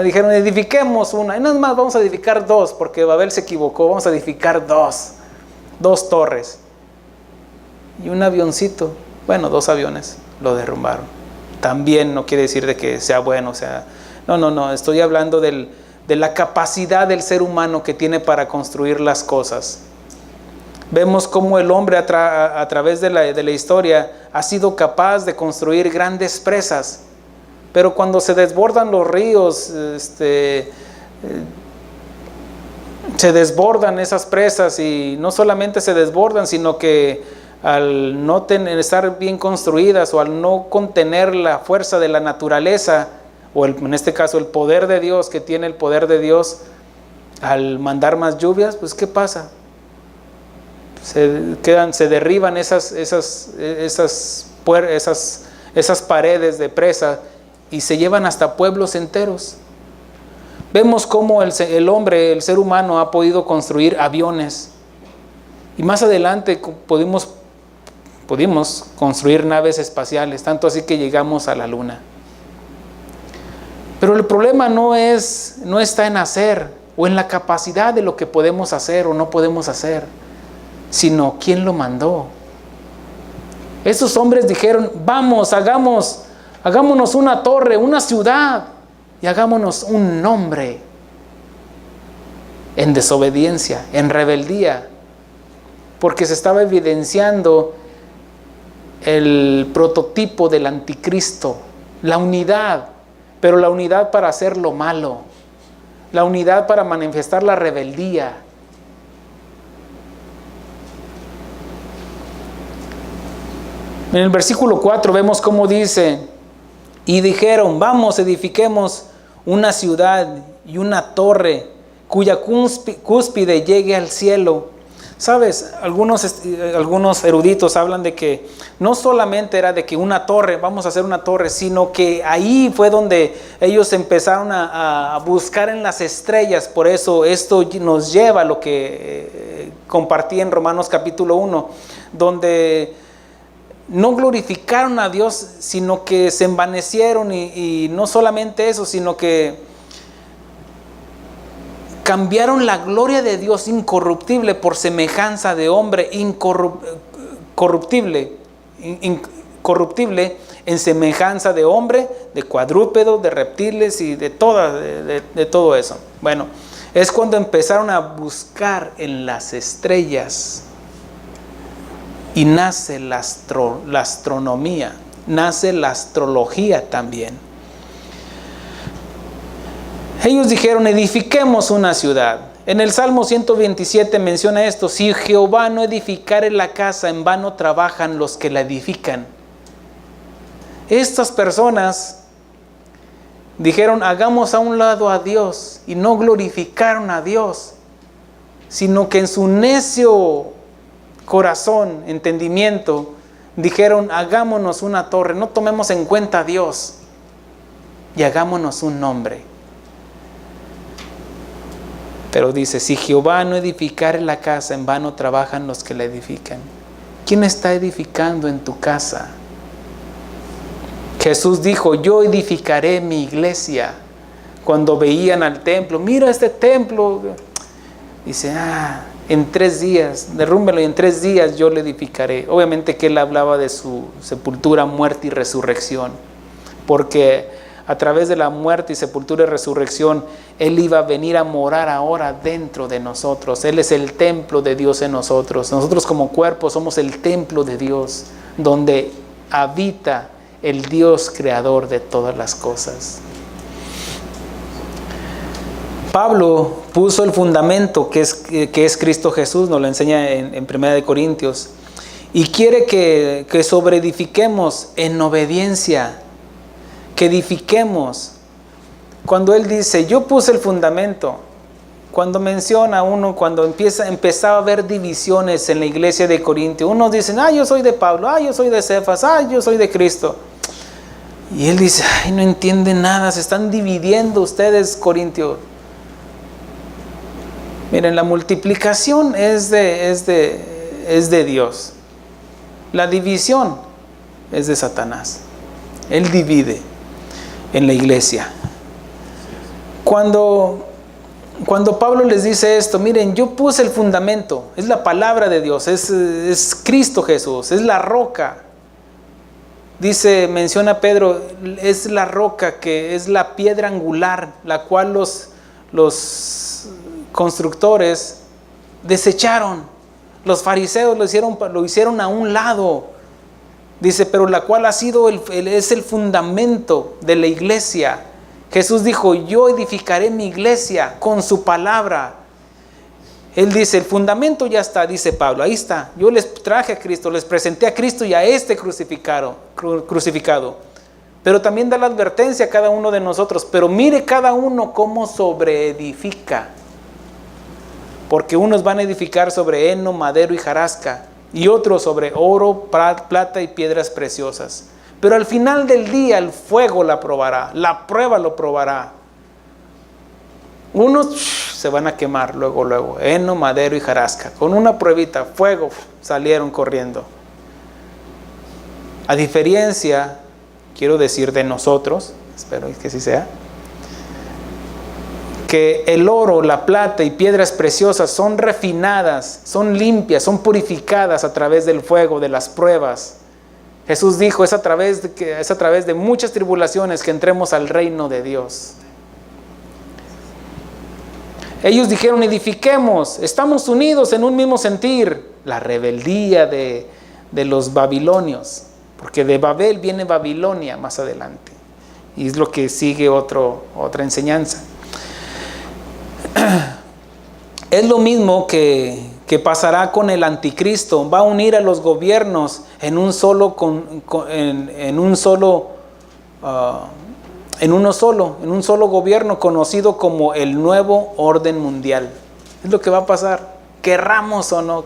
Dijeron, edifiquemos una. Y nada más vamos a edificar dos, porque Babel se equivocó. Vamos a edificar dos torres. Y un avioncito, dos aviones, lo derrumbaron. También no quiere decir de que sea bueno, no, estoy hablando de la capacidad del ser humano que tiene para construir las cosas. Vemos cómo el hombre a través de la historia ha sido capaz de construir grandes presas, pero cuando se desbordan los ríos, se desbordan esas presas, y no solamente se desbordan, sino que al no estar bien construidas, o al no contener la fuerza de la naturaleza, o en este caso el poder de Dios, que tiene el poder de Dios, al mandar más lluvias, pues ¿qué pasa? Se derriban esas paredes de presa, y se llevan hasta pueblos enteros. Vemos cómo el hombre, el ser humano, ha podido construir aviones, y más adelante pudimos construir naves espaciales, tanto así que llegamos a la luna. Pero el problema no está en hacer, o en la capacidad de lo que podemos hacer o no podemos hacer, sino quién lo mandó. Esos hombres dijeron, vamos, hagámonos una torre, una ciudad, y hagámonos un nombre, en desobediencia, en rebeldía, porque se estaba evidenciando el prototipo del anticristo, la unidad, pero la unidad para hacer lo malo, la unidad para manifestar la rebeldía. En el versículo 4 vemos cómo dice, y dijeron, vamos, edifiquemos una ciudad y una torre cuya cúspide llegue al cielo. ¿Sabes? Algunos eruditos hablan de que no solamente era de que una torre, vamos a hacer una torre, sino que ahí fue donde ellos empezaron a buscar en las estrellas. Por eso esto nos lleva a lo que compartí en Romanos capítulo 1, donde no glorificaron a Dios, sino que se envanecieron, y no solamente eso, sino que cambiaron la gloria de Dios incorruptible por semejanza de hombre incorruptible en semejanza de hombre, de cuadrúpedo, de reptiles y de todo eso. Bueno, es cuando empezaron a buscar en las estrellas y nace la astronomía, nace la astrología también. Ellos dijeron: edifiquemos una ciudad. En el Salmo 127 menciona esto: si Jehová no edificare la casa, en vano trabajan los que la edifican. Estas personas dijeron: hagamos a un lado a Dios, y no glorificaron a Dios, sino que en su necio corazón, entendimiento, dijeron: hagámonos una torre, no tomemos en cuenta a Dios y hagámonos un nombre. Pero dice: si Jehová no edificare la casa, en vano trabajan los que la edifican. ¿Quién está edificando en tu casa? Jesús dijo: yo edificaré mi iglesia. Cuando veían al templo: mira este templo. Dice: en 3 días, derrúmbelo y en 3 días yo le edificaré. Obviamente que él hablaba de su sepultura, muerte y resurrección. Porque a través de la muerte y sepultura y resurrección, él iba a venir a morar ahora dentro de nosotros. Él es el templo de Dios en nosotros. Nosotros como cuerpo somos el templo de Dios, donde habita el Dios creador de todas las cosas. Pablo puso el fundamento que es Cristo Jesús, nos lo enseña en 1 Corintios, y quiere que sobreedifiquemos en obediencia, que edifiquemos. Cuando él dice: yo puse el fundamento, cuando menciona uno, cuando empezaba a haber divisiones en la iglesia de Corintio, unos dicen: yo soy de Pablo, yo soy de Cefas, yo soy de Cristo. Y él dice: no entienden nada, se están dividiendo ustedes, Corintios. Miren, la multiplicación es de Dios. La división es de Satanás. Él divide en la iglesia. Cuando Pablo les dice esto: miren, yo puse el fundamento, es la palabra de Dios, es Cristo Jesús, es la roca. Menciona Pedro, es la roca, que es la piedra angular, la cual los constructores desecharon. Los fariseos lo hicieron a un lado. Dice: pero la cual ha sido es el fundamento de la iglesia. Jesús dijo: yo edificaré mi iglesia con su palabra. Él dice: el fundamento ya está, dice Pablo, ahí está. Yo les traje a Cristo, les presenté a Cristo y a este crucificado. Pero también da la advertencia a cada uno de nosotros: pero mire cada uno cómo sobreedifica. Porque unos van a edificar sobre heno, madero y jarasca, y otros sobre oro, plata y piedras preciosas. Pero al final del día el fuego la probará, la prueba lo probará. Unos se van a quemar luego, heno, madero y jarasca. Con una pruebita, fuego, salieron corriendo. A diferencia, quiero decir, de nosotros, espero que así sea, que el oro, la plata y piedras preciosas son refinadas, son limpias, son purificadas a través del fuego, de las pruebas. Jesús dijo: es a través de muchas tribulaciones que entremos al reino de Dios. Ellos dijeron: edifiquemos, estamos unidos en un mismo sentir. La rebeldía de los babilonios, porque de Babel viene Babilonia más adelante, y es lo que sigue otra enseñanza. Es lo mismo que pasará con el anticristo. Va a unir a los gobiernos en uno solo gobierno, conocido como el nuevo orden mundial. Es lo que va a pasar, querramos o no,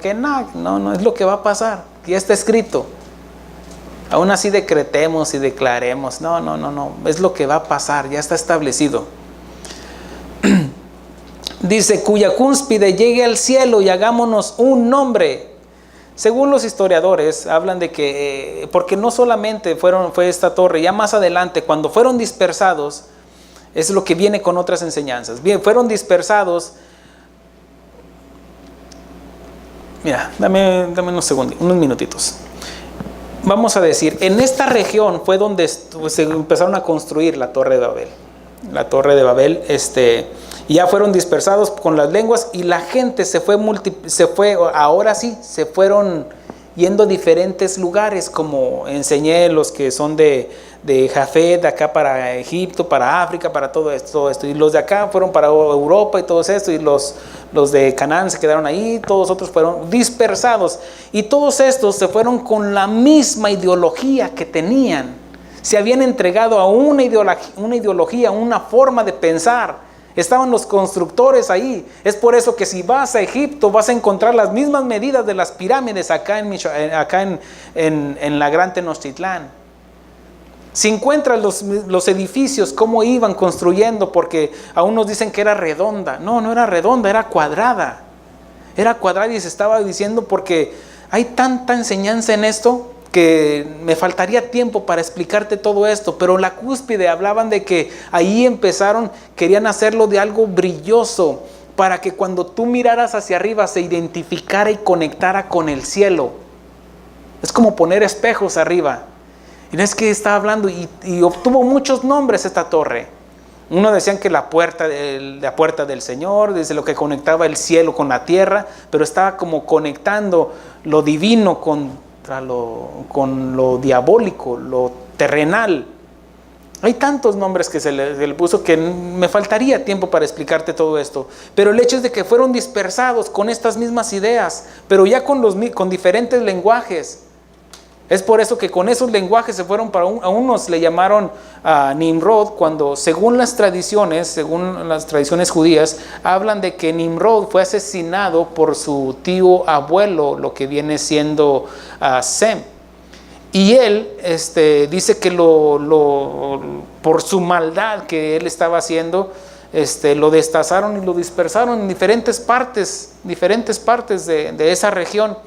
no, es lo que va a pasar, ya está escrito. Aún así decretemos y declaremos, no, es lo que va a pasar, ya está establecido. Dice: cuya cúspide llegue al cielo y hagámonos un nombre. Según los historiadores, hablan de que, porque no solamente fue esta torre, ya más adelante, cuando fueron dispersados, Es lo que viene con otras enseñanzas. Bien, fueron dispersados. Mira, dame unos segundos, unos minutitos. Vamos a decir, en esta región fue donde se empezaron a construir la Torre de Babel. La Torre de Babel, ya fueron dispersados con las lenguas y la gente se fue, ahora sí, se fueron yendo a diferentes lugares, como enseñé, los que son de Jafet, de acá para Egipto, para África, para todo esto, y los de acá fueron para Europa y todo esto, y los de Canaán se quedaron ahí, todos otros fueron dispersados, y todos estos se fueron con la misma ideología que tenían, se habían entregado a una ideología, una forma de pensar. Estaban los constructores ahí. Es por eso que si vas a Egipto vas a encontrar las mismas medidas de las pirámides acá en la Gran Tenochtitlán. Si encuentras los edificios, cómo iban construyendo, porque a unos dicen que era redonda. No era redonda, era cuadrada. Era cuadrada y se estaba diciendo porque hay tanta enseñanza en esto que me faltaría tiempo para explicarte todo esto, pero la cúspide hablaban de que ahí querían hacerlo de algo brilloso, para que cuando tú miraras hacia arriba se identificara y conectara con el cielo. Es como poner espejos arriba. Y no es que está hablando, y obtuvo muchos nombres esta torre. Uno decían que la puerta del Señor, desde lo que conectaba el cielo con la tierra, pero estaba como conectando lo divino con lo diabólico, lo terrenal. Hay tantos nombres que se le puso que me faltaría tiempo para explicarte todo esto, pero el hecho es de que fueron dispersados con estas mismas ideas, pero ya con diferentes lenguajes. Es por eso que con esos lenguajes se fueron a unos le llamaron Nimrod, cuando según las tradiciones judías, hablan de que Nimrod fue asesinado por su tío abuelo, lo que viene siendo Sem. Y él dice que por su maldad que él estaba haciendo, lo destazaron y lo dispersaron en diferentes partes de esa región.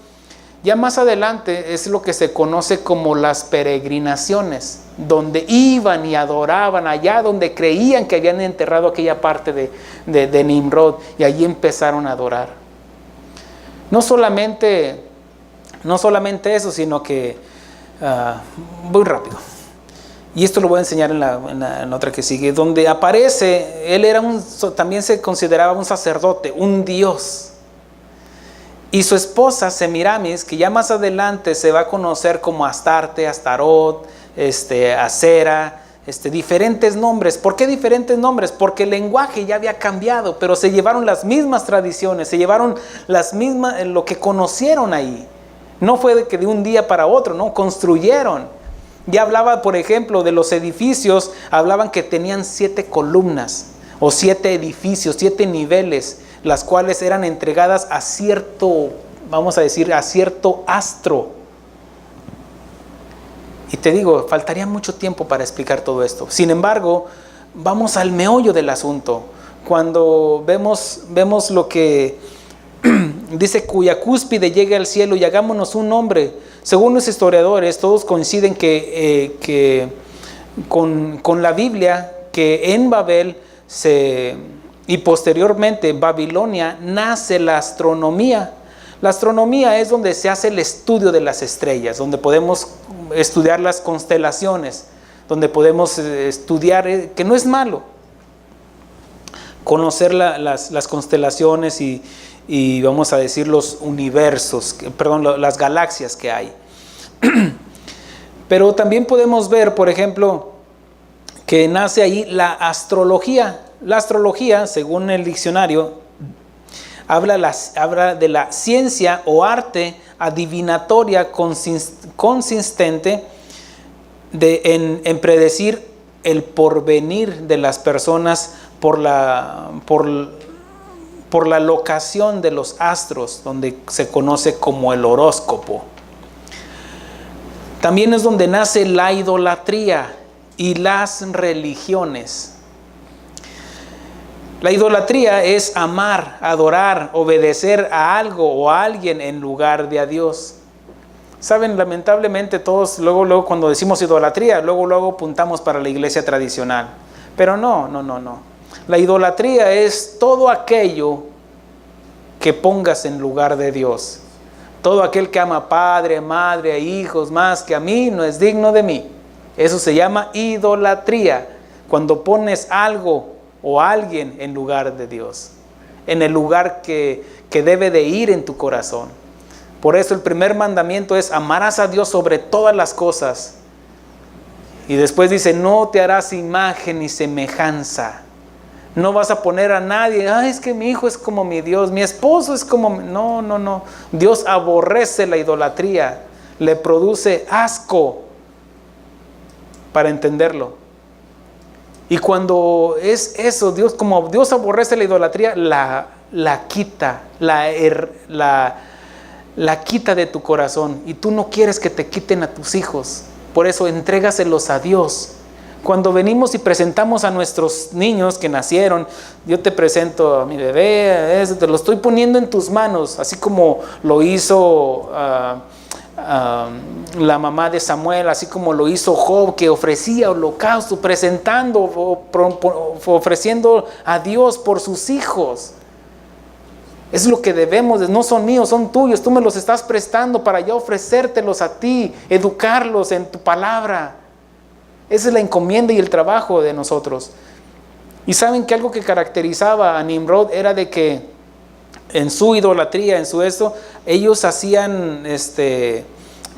Ya más adelante es lo que se conoce como las peregrinaciones, donde iban y adoraban allá donde creían que habían enterrado aquella parte de Nimrod, y allí empezaron a adorar. No solamente eso, sino que voy rápido. Y esto lo voy a enseñar en otra que sigue, donde aparece, él también se consideraba un sacerdote, un dios. Y su esposa Semiramis, que ya más adelante se va a conocer como Astarte, Astarot, Acera, diferentes nombres. ¿Por qué diferentes nombres? Porque el lenguaje ya había cambiado, pero se llevaron las mismas tradiciones, se llevaron lo que conocieron ahí. No fue de un día para otro, no, construyeron. Ya hablaba, por ejemplo, de los edificios, hablaban que tenían 7 columnas, o 7 edificios, 7 niveles, las cuales eran entregadas a cierto astro. Y te digo, faltaría mucho tiempo para explicar todo esto. Sin embargo, vamos al meollo del asunto. Cuando vemos lo que dice, cuya cúspide llegue al cielo y hagámonos un nombre. Según los historiadores, todos coinciden que con la Biblia, que en Babel y posteriormente Babilonia nace la astronomía. La astronomía es donde se hace el estudio de las estrellas, donde podemos estudiar las constelaciones, donde podemos estudiar, que no es malo, conocer las constelaciones y vamos a decir los universos, las galaxias que hay. Pero también podemos ver, por ejemplo, que nace ahí la astrología. La astrología, según el diccionario, habla de la ciencia o arte adivinatoria consistente en predecir el porvenir de las personas por la locación de los astros, donde se conoce como el horóscopo. También es donde nace la idolatría y las religiones. La idolatría es amar, adorar, obedecer a algo o a alguien en lugar de a Dios. Saben, lamentablemente todos luego cuando decimos idolatría, luego apuntamos para la iglesia tradicional. Pero no. La idolatría es todo aquello que pongas en lugar de Dios. Todo aquel que ama a padre, madre, a hijos más que a mí, no es digno de mí. Eso se llama idolatría. Cuando pones algo o alguien en lugar de Dios, en el lugar que debe de ir en tu corazón. Por eso el primer mandamiento es: amarás a Dios sobre todas las cosas. Y después dice: no te harás imagen ni semejanza. No vas a poner a nadie: es que mi hijo es como mi Dios, mi esposo es como... No. Dios aborrece la idolatría, le produce asco, para entenderlo. Y cuando es eso, como Dios aborrece la idolatría, la quita, la quita de tu corazón. Y tú no quieres que te quiten a tus hijos. Por eso entrégaselos a Dios. Cuando venimos y presentamos a nuestros niños que nacieron, yo te presento a mi bebé, te lo estoy poniendo en tus manos, así como lo hizo la mamá de Samuel, así como lo hizo Job, que ofrecía holocausto, ofreciendo a Dios por sus hijos. Es lo que debemos, no son míos, son tuyos, tú me los estás prestando para yo ofrecértelos a ti, educarlos en tu palabra. Esa es la encomienda y el trabajo de nosotros. Y saben que algo que caracterizaba a Nimrod era de que en su idolatría, en su ellos hacían,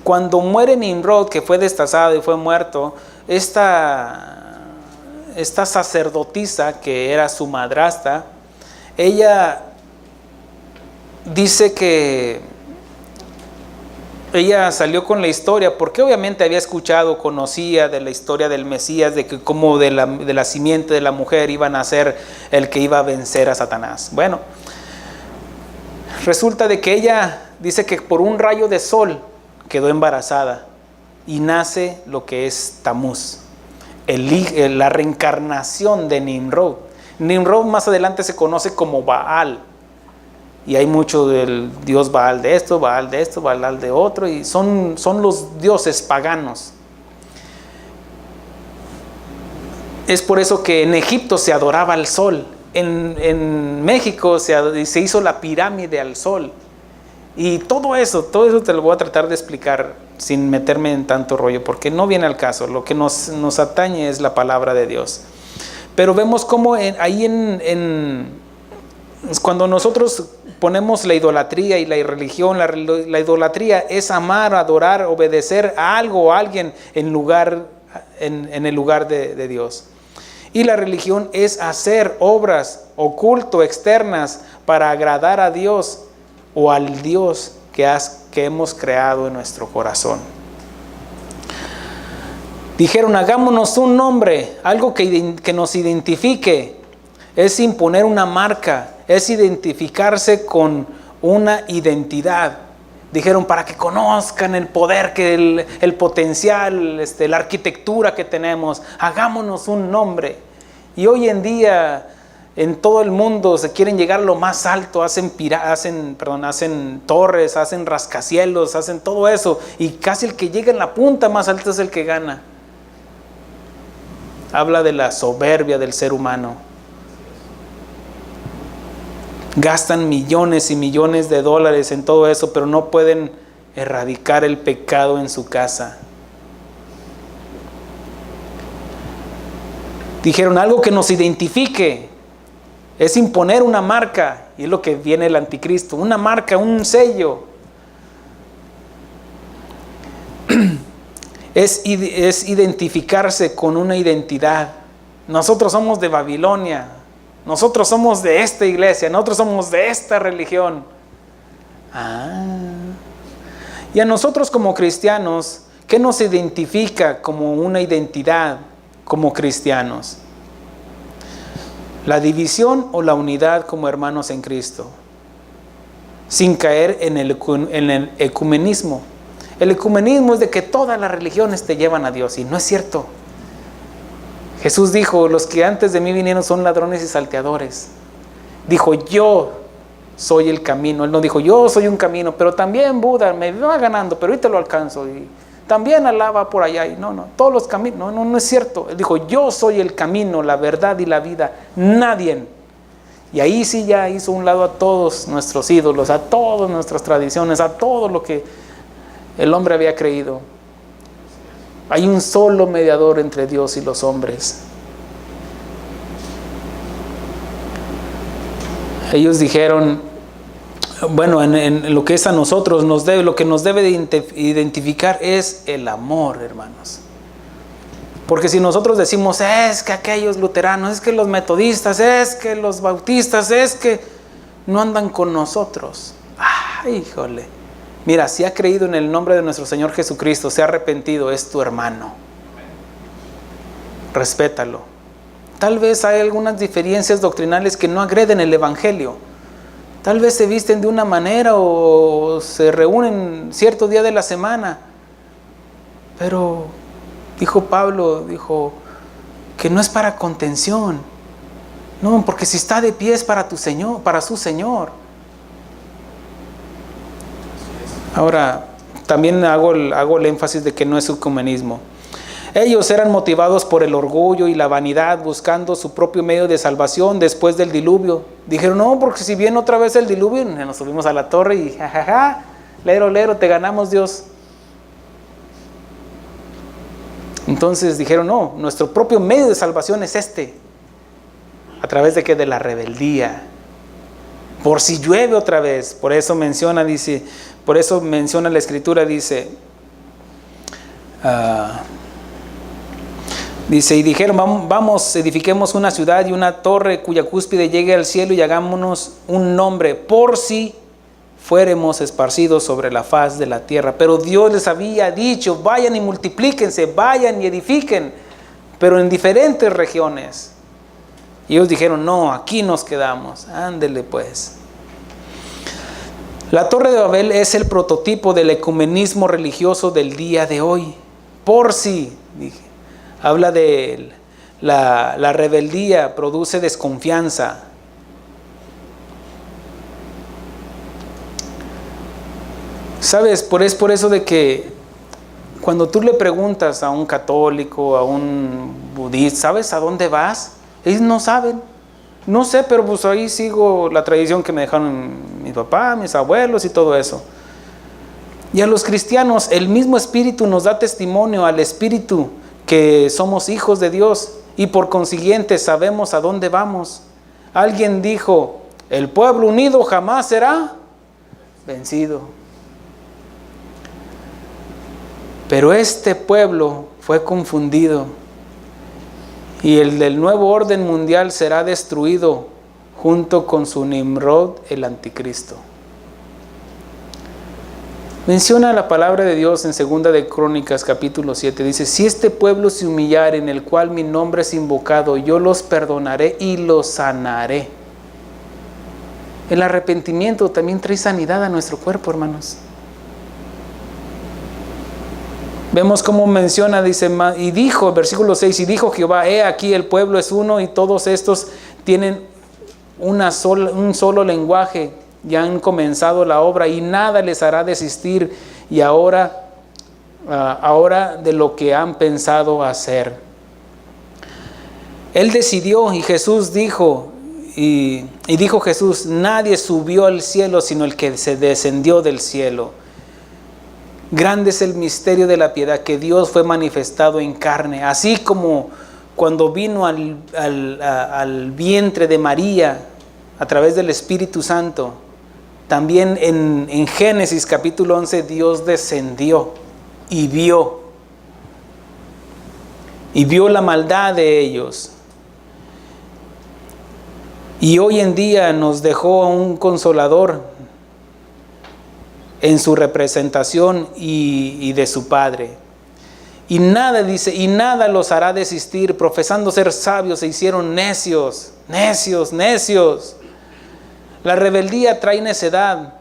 cuando muere Nimrod, que fue destazado y fue muerto, esta sacerdotisa, que era su madrastra, ella dice que ella salió con la historia, porque obviamente había escuchado, conocía de la historia del Mesías, de que como de la simiente de la mujer iban a ser el que iba a vencer a Satanás. Bueno, resulta de que ella dice que por un rayo de sol quedó embarazada y nace lo que es Tamuz, la reencarnación de Nimrod. Nimrod más adelante se conoce como Baal. Y hay mucho del dios Baal de esto, Baal de otro, y son los dioses paganos. Es por eso que en Egipto se adoraba al sol. En México se hizo la pirámide al sol. Y todo eso te lo voy a tratar de explicar sin meterme en tanto rollo, porque no viene al caso. Lo que nos atañe es la palabra de Dios. Pero vemos cómo cuando nosotros ponemos la idolatría y la religión, la idolatría es amar, adorar, obedecer a algo o a alguien en el lugar de Dios. Y la religión es hacer obras o culto externas para agradar a Dios o al Dios que hemos creado en nuestro corazón. Dijeron: hagámonos un nombre, algo que nos identifique. Es imponer una marca, es identificarse con una identidad. Dijeron: para que conozcan el poder, el potencial, la arquitectura que tenemos, hagámonos un nombre. Y hoy en día en todo el mundo se quieren llegar a lo más alto, hacen torres, hacen rascacielos, hacen todo eso, y casi el que llega en la punta más alta es el que gana. Habla de la soberbia del ser humano. Gastan millones y millones de dólares en todo eso, pero no pueden erradicar el pecado en su casa. Dijeron: algo que nos identifique, es imponer una marca, y es lo que viene el anticristo, una marca, un sello. Es identificarse con una identidad. Nosotros somos de Babilonia, nosotros somos de esta iglesia, nosotros somos de esta religión. Y a nosotros como cristianos, ¿qué nos identifica como una identidad como cristianos? ¿La división o la unidad como hermanos en Cristo? Sin caer en el ecumenismo. El ecumenismo es de que todas las religiones te llevan a Dios, y no es cierto. Jesús dijo: los que antes de mí vinieron son ladrones y salteadores. Dijo: yo soy el camino. Él no dijo: yo soy un camino, pero también Buda me va ganando, pero ahorita lo alcanzo. Y también Alá va por allá. Y no, todos los caminos, no es cierto. Él dijo, yo soy el camino, la verdad y la vida, nadie. Y ahí sí ya hizo un lado a todos nuestros ídolos, a todas nuestras tradiciones, a todo lo que el hombre había creído. Hay un solo mediador entre Dios y los hombres. Ellos dijeron, bueno, en lo que es a nosotros, lo que nos debe de identificar es el amor, hermanos. Porque si nosotros decimos, es que aquellos luteranos, es que los metodistas, es que los bautistas, es que no andan con nosotros. ¡Ay, híjole! Mira, si ha creído en el nombre de nuestro Señor Jesucristo, se ha arrepentido, es tu hermano. Respétalo. Tal vez hay algunas diferencias doctrinales que no agreden el Evangelio. Tal vez se visten de una manera o se reúnen cierto día de la semana. Pero dijo Pablo, que no es para contención. No, porque si está de pie es para tu Señor, para su Señor. Ahora, también hago el énfasis de que no es ecumenismo. Ellos eran motivados por el orgullo y la vanidad, buscando su propio medio de salvación después del diluvio. Dijeron, no, porque si viene otra vez el diluvio, nos subimos a la torre y jajaja, lero, te ganamos, Dios. Entonces dijeron, no, nuestro propio medio de salvación es ¿a través de qué? De la rebeldía. Por si llueve otra vez. Por eso menciona la Escritura, dice, y dijeron, vamos, edifiquemos una ciudad y una torre cuya cúspide llegue al cielo y hagámonos un nombre, por si fuéramos esparcidos sobre la faz de la tierra. Pero Dios les había dicho, vayan y multiplíquense, vayan y edifiquen, pero en diferentes regiones. Y ellos dijeron, no, aquí nos quedamos. Ándele pues. La Torre de Babel es el prototipo del ecumenismo religioso del día de hoy. Por si, habla de la rebeldía, produce desconfianza. ¿Sabes? Es por eso de que cuando tú le preguntas a un católico, a un budista, ¿sabes a dónde vas? Ellos no saben. No sé, pero pues ahí sigo la tradición que me dejaron mi papá, mis abuelos y todo eso. Y a los cristianos, el mismo Espíritu nos da testimonio al Espíritu que somos hijos de Dios y por consiguiente sabemos a dónde vamos. Alguien dijo, el pueblo unido jamás será vencido. Pero este pueblo fue confundido y el del nuevo orden mundial será destruido junto con su Nimrod, el anticristo. Menciona la palabra de Dios en 2 de Crónicas capítulo 7. Dice, si este pueblo se humillare en el cual mi nombre es invocado, yo los perdonaré y los sanaré. El arrepentimiento también trae sanidad a nuestro cuerpo, hermanos. Vemos cómo menciona, dice, y dijo, versículo 6, y dijo Jehová, he aquí el pueblo es uno y todos estos tienen un solo lenguaje, ya han comenzado la obra y nada les hará desistir y ahora de lo que han pensado hacer. Él decidió y Jesús dijo, y dijo Jesús, nadie subió al cielo sino el que se descendió del cielo. Grande es el misterio de la piedad, que Dios fue manifestado en carne, así como cuando vino al vientre de María a través del Espíritu Santo. También en Génesis capítulo 11 Dios descendió y vio la maldad de ellos. Y hoy en día nos dejó a un consolador en su representación y de su Padre. Y nada, dice, y nada los hará desistir, profesando ser sabios se hicieron necios. La rebeldía trae necedad,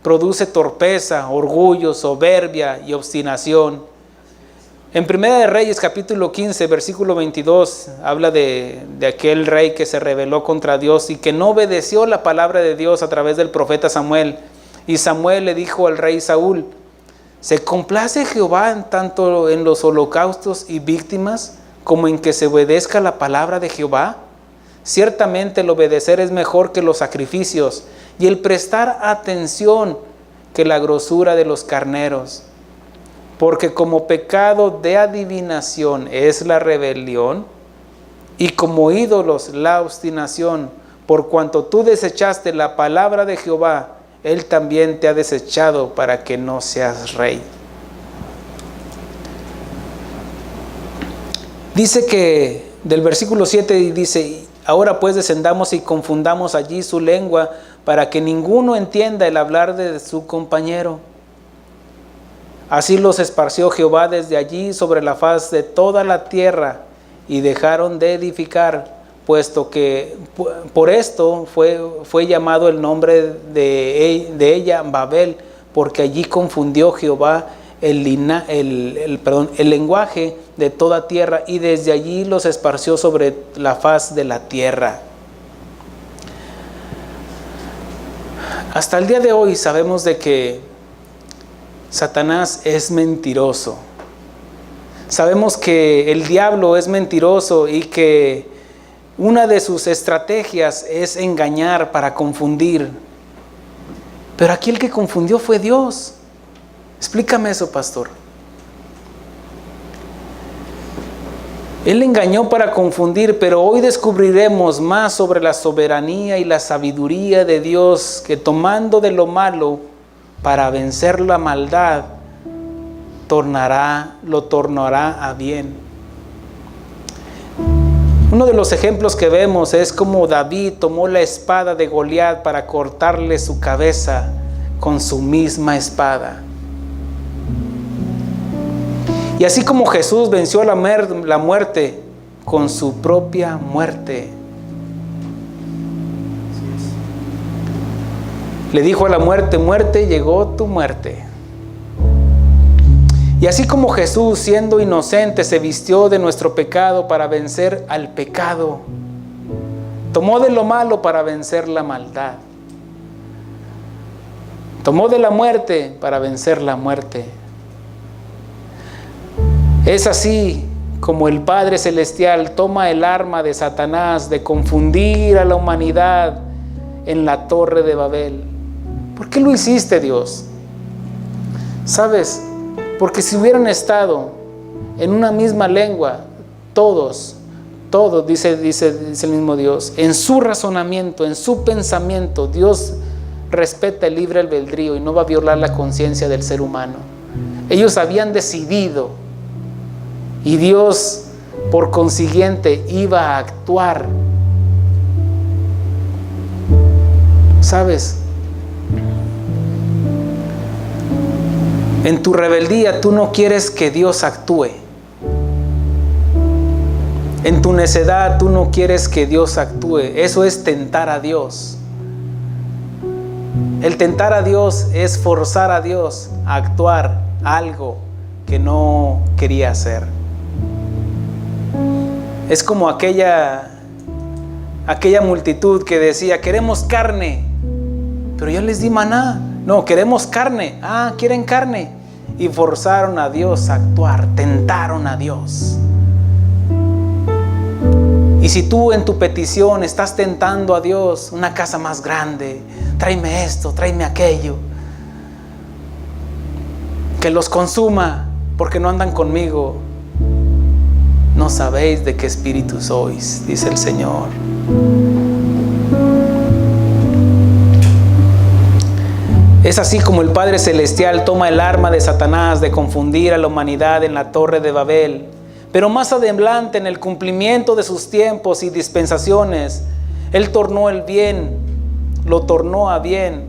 produce torpeza, orgullo, soberbia y obstinación. En 1 de Reyes capítulo 15 versículo 22 habla de aquel rey que se rebeló contra Dios y que no obedeció la palabra de Dios a través del profeta Samuel. Y Samuel le dijo al rey Saúl, ¿Se complace Jehová en tanto en los holocaustos y víctimas como en que se obedezca la palabra de Jehová? Ciertamente el obedecer es mejor que los sacrificios, y el prestar atención que la grosura de los carneros. Porque como pecado de adivinación es la rebelión, y como ídolos la obstinación, por cuanto tú desechaste la palabra de Jehová, Él también te ha desechado para que no seas rey. Dice que, del versículo 7 dice, ahora pues descendamos y confundamos allí su lengua, para que ninguno entienda el hablar de su compañero. Así los esparció Jehová desde allí sobre la faz de toda la tierra, y dejaron de edificar, puesto que por esto fue llamado el nombre de ella Babel, porque allí confundió Jehová el lenguaje de toda tierra, y desde allí los esparció sobre la faz de la tierra. Hasta el día de hoy sabemos de que Satanás es mentiroso. Sabemos que el diablo es mentiroso y que una de sus estrategias es engañar para confundir. Pero aquí el que confundió fue Dios. Explícame eso, pastor. Él engañó para confundir, pero hoy descubriremos más sobre la soberanía y la sabiduría de Dios, que tomando de lo malo para vencer la maldad, lo tornará a bien. Uno de los ejemplos que vemos es como David tomó la espada de Goliat para cortarle su cabeza con su misma espada. Y así como Jesús venció la muerte con su propia muerte. Le dijo a la muerte, muerte, llegó tu muerte. Y así como Jesús, siendo inocente, se vistió de nuestro pecado para vencer al pecado, tomó de lo malo para vencer la maldad. Tomó de la muerte para vencer la muerte. Es así como el Padre Celestial toma el arma de Satanás de confundir a la humanidad en la Torre de Babel. ¿Por qué lo hiciste, Dios? ¿Sabes? Porque si hubieran estado en una misma lengua, todos, dice el mismo Dios, en su razonamiento, en su pensamiento, Dios respeta el libre albedrío y no va a violar la conciencia del ser humano. Ellos habían decidido y Dios, por consiguiente, iba a actuar. ¿Sabes? En tu rebeldía tú no quieres que Dios actúe. En tu necedad tú no quieres que Dios actúe. Eso es tentar a Dios. El tentar a Dios es forzar a Dios a actuar algo que no quería hacer. Es como aquella multitud que decía, queremos carne, pero yo les di maná. No, queremos carne. Ah, quieren carne. Y forzaron a Dios a actuar, tentaron a Dios. Y si tú en tu petición estás tentando a Dios, una casa más grande, tráeme esto, tráeme aquello, que los consuma porque no andan conmigo, no sabéis de qué espíritu sois, dice el Señor. Es así como el Padre Celestial toma el arma de Satanás de confundir a la humanidad en la Torre de Babel. Pero más adelante, en el cumplimiento de sus tiempos y dispensaciones, Él tornó lo tornó a bien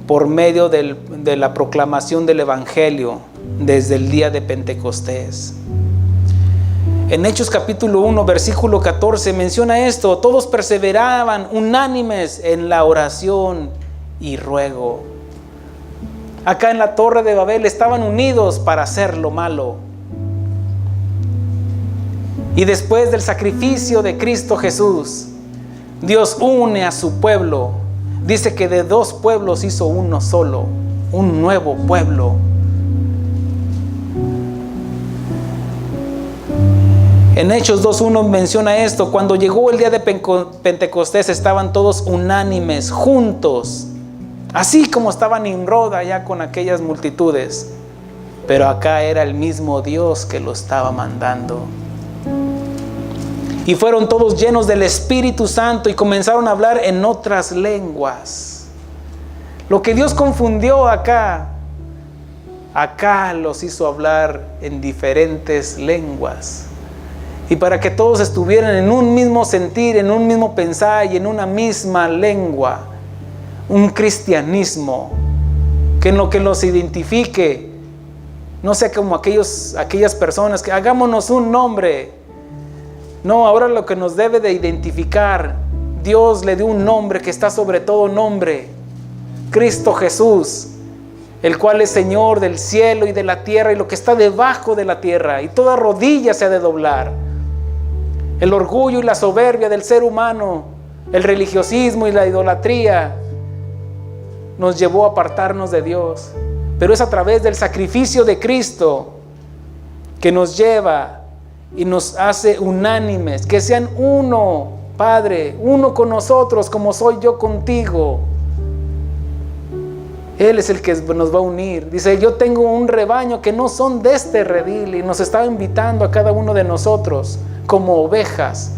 por medio de la proclamación del Evangelio desde el día de Pentecostés. En Hechos capítulo 1, versículo 14 menciona esto: todos perseveraban unánimes en la oración y ruego. Acá en la Torre de Babel estaban unidos para hacer lo malo. Y después del sacrificio de Cristo Jesús, Dios une a su pueblo. Dice que de dos pueblos hizo uno solo, un nuevo pueblo. En Hechos 2:1 menciona esto: cuando llegó el día de Pentecostés estaban todos unánimes, juntos, así como estaban en Nimrod allá con aquellas multitudes. Pero acá era el mismo Dios que lo estaba mandando. Y fueron todos llenos del Espíritu Santo y comenzaron a hablar en otras lenguas. Lo que Dios confundió acá los hizo hablar en diferentes lenguas. Y para que todos estuvieran en un mismo sentir, en un mismo pensar y en una misma lengua. Un cristianismo que en lo que los identifique, no sea como aquellas personas que hagámonos un nombre. No, ahora lo que nos debe de identificar, Dios le dio un nombre que está sobre todo nombre: Cristo Jesús, el cual es Señor del cielo y de la tierra y lo que está debajo de la tierra, y toda rodilla se ha de doblar. El orgullo y la soberbia del ser humano, el religiosismo y la idolatría nos llevó a apartarnos de Dios. Pero es a través del sacrificio de Cristo que nos lleva y nos hace unánimes, que sean uno, Padre, uno con nosotros como soy yo contigo. Él es el que nos va a unir. Dice: yo tengo un rebaño que no son de este redil, y nos está invitando a cada uno de nosotros como ovejas.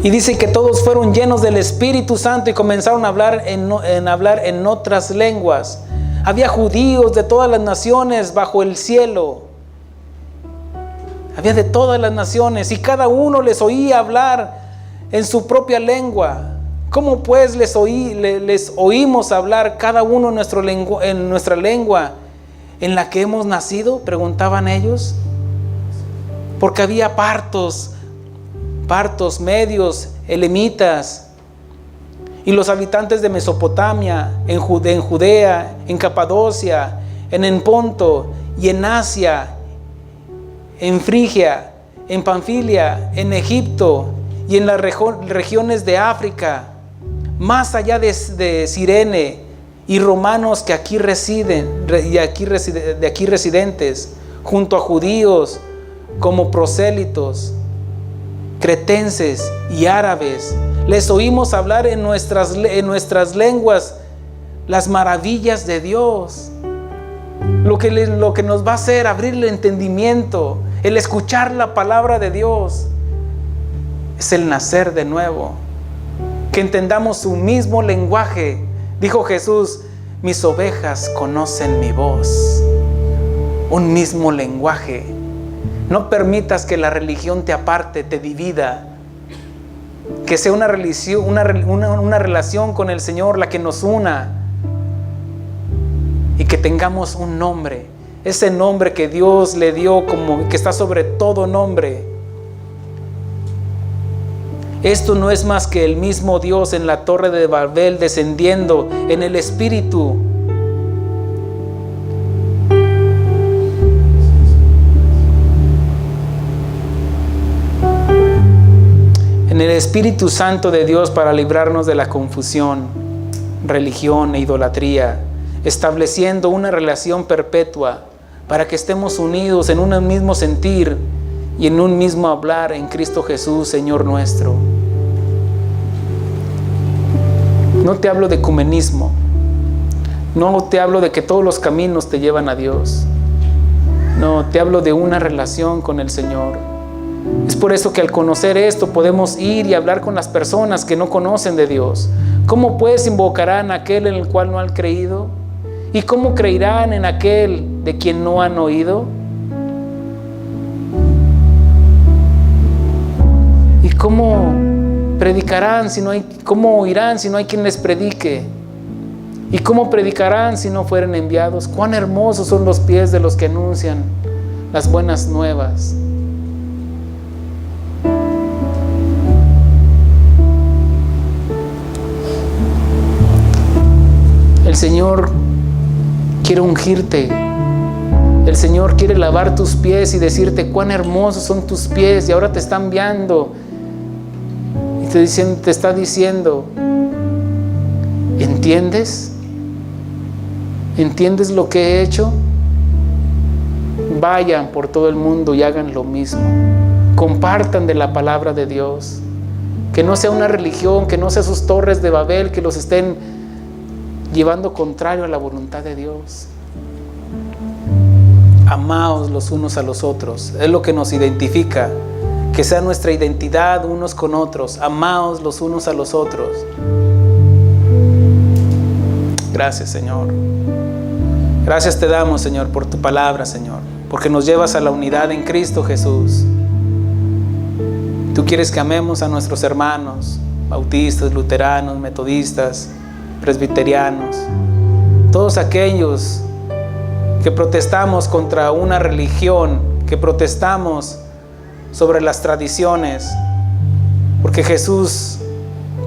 Y dice que todos fueron llenos del Espíritu Santo y comenzaron a hablar en otras lenguas. Había judíos de todas las naciones bajo el cielo. Había de todas las naciones y cada uno les oía hablar en su propia lengua. ¿Cómo pues les oímos hablar cada uno en nuestra lengua en la que hemos nacido? Preguntaban ellos. Porque había partos medios, elamitas, y los habitantes de Mesopotamia, en Judea, en Capadocia, en Ponto y en Asia, en Frigia, en Panfilia, en Egipto y en las regiones de África, más allá de Cirene, y romanos que aquí residen, de aquí residentes, junto a judíos como prosélitos, cretenses y árabes. Les oímos hablar en nuestras lenguas las maravillas de Dios. Lo que nos va a hacer abrir el entendimiento, el escuchar la palabra de Dios, es el nacer de nuevo. Que entendamos su mismo lenguaje. Dijo Jesús: mis ovejas conocen mi voz. Un mismo lenguaje. No permitas que la religión te aparte, te divida. Que sea una relación con el Señor la que nos una. Y que tengamos un nombre. Ese nombre que Dios le dio, como que está sobre todo nombre. Esto no es más que el mismo Dios en la torre de Babel descendiendo en el Espíritu. En el Espíritu Santo de Dios para librarnos de la confusión, religión e idolatría, estableciendo una relación perpetua para que estemos unidos en un mismo sentir y en un mismo hablar en Cristo Jesús, Señor nuestro. No te hablo de ecumenismo, no te hablo de que todos los caminos te llevan a Dios. No, te hablo de una relación con el Señor. Es por eso que al conocer esto podemos ir y hablar con las personas que no conocen de Dios. ¿Cómo pues invocarán a aquel en el cual no han creído? ¿Y cómo creerán en aquel de quien no han oído? ¿Y cómo predicarán cómo oirán si no hay quien les predique? ¿Y cómo predicarán si no fueren enviados? Cuán hermosos son los pies de los que anuncian las buenas nuevas. El Señor quiere ungirte. El Señor quiere lavar tus pies y decirte cuán hermosos son tus pies, y ahora te está enviando y te está diciendo: ¿entiendes? ¿Entiendes lo que he hecho? vayan por todo el mundo y hagan lo mismo. Compartan de la palabra de Dios. Que no sea una religión, que no sea sus torres de Babel que los estén llevando contrario a la voluntad de Dios. Amaos los unos a los otros. Es lo que nos identifica. Que sea nuestra identidad unos con otros. Amaos los unos a los otros. Gracias, Señor. Gracias te damos, Señor, por tu palabra, Señor. Porque nos llevas a la unidad en Cristo Jesús. Tú quieres que amemos a nuestros hermanos, bautistas, luteranos, metodistas, presbiterianos, todos aquellos que protestamos contra una religión, que protestamos sobre las tradiciones, porque Jesús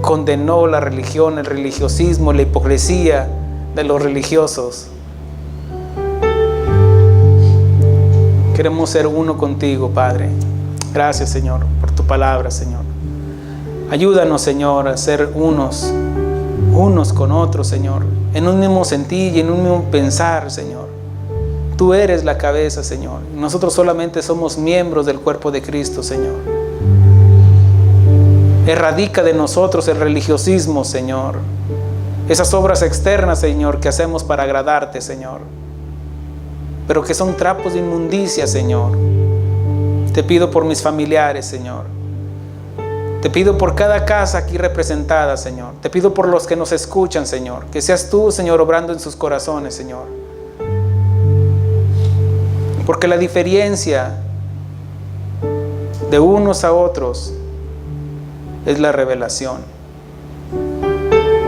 condenó la religión, el religiosismo, la hipocresía de los religiosos. Queremos ser uno contigo, Padre. Gracias, Señor, por tu palabra, Señor. Ayúdanos, Señor, a ser unos con otros, Señor, en un mismo sentir y en un mismo pensar, Señor. Tú eres la cabeza, Señor. Nosotros solamente somos miembros del cuerpo de Cristo, Señor. Erradica de nosotros el religiosismo, Señor. Esas obras externas, Señor, que hacemos para agradarte, Señor, pero que son trapos de inmundicia, Señor. Te pido por mis familiares, Señor. Te pido por cada casa aquí representada, Señor. Te pido por los que nos escuchan, Señor. Que seas tú, Señor, obrando en sus corazones, Señor. Porque la diferencia de unos a otros es la revelación.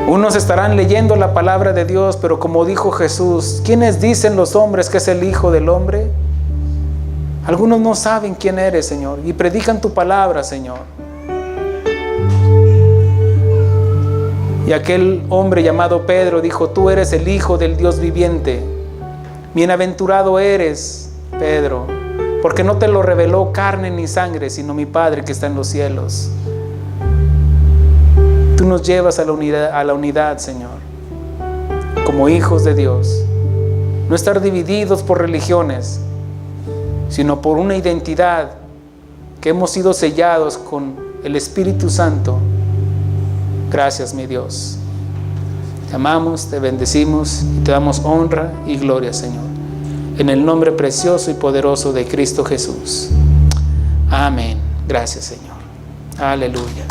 Unos estarán leyendo la palabra de Dios, pero como dijo Jesús, ¿quiénes dicen los hombres que es el Hijo del Hombre? Algunos no saben quién eres, Señor, y predican tu palabra, Señor. Y aquel hombre llamado Pedro dijo, tú eres el Hijo del Dios viviente. Bienaventurado eres, Pedro, porque no te lo reveló carne ni sangre, sino mi Padre que está en los cielos. Tú nos llevas a la unidad, Señor, como hijos de Dios. No estar divididos por religiones, sino por una identidad que hemos sido sellados con el Espíritu Santo. Gracias, mi Dios. Te amamos, te bendecimos y te damos honra y gloria, Señor. En el nombre precioso y poderoso de Cristo Jesús. Amén. Gracias, Señor. Aleluya.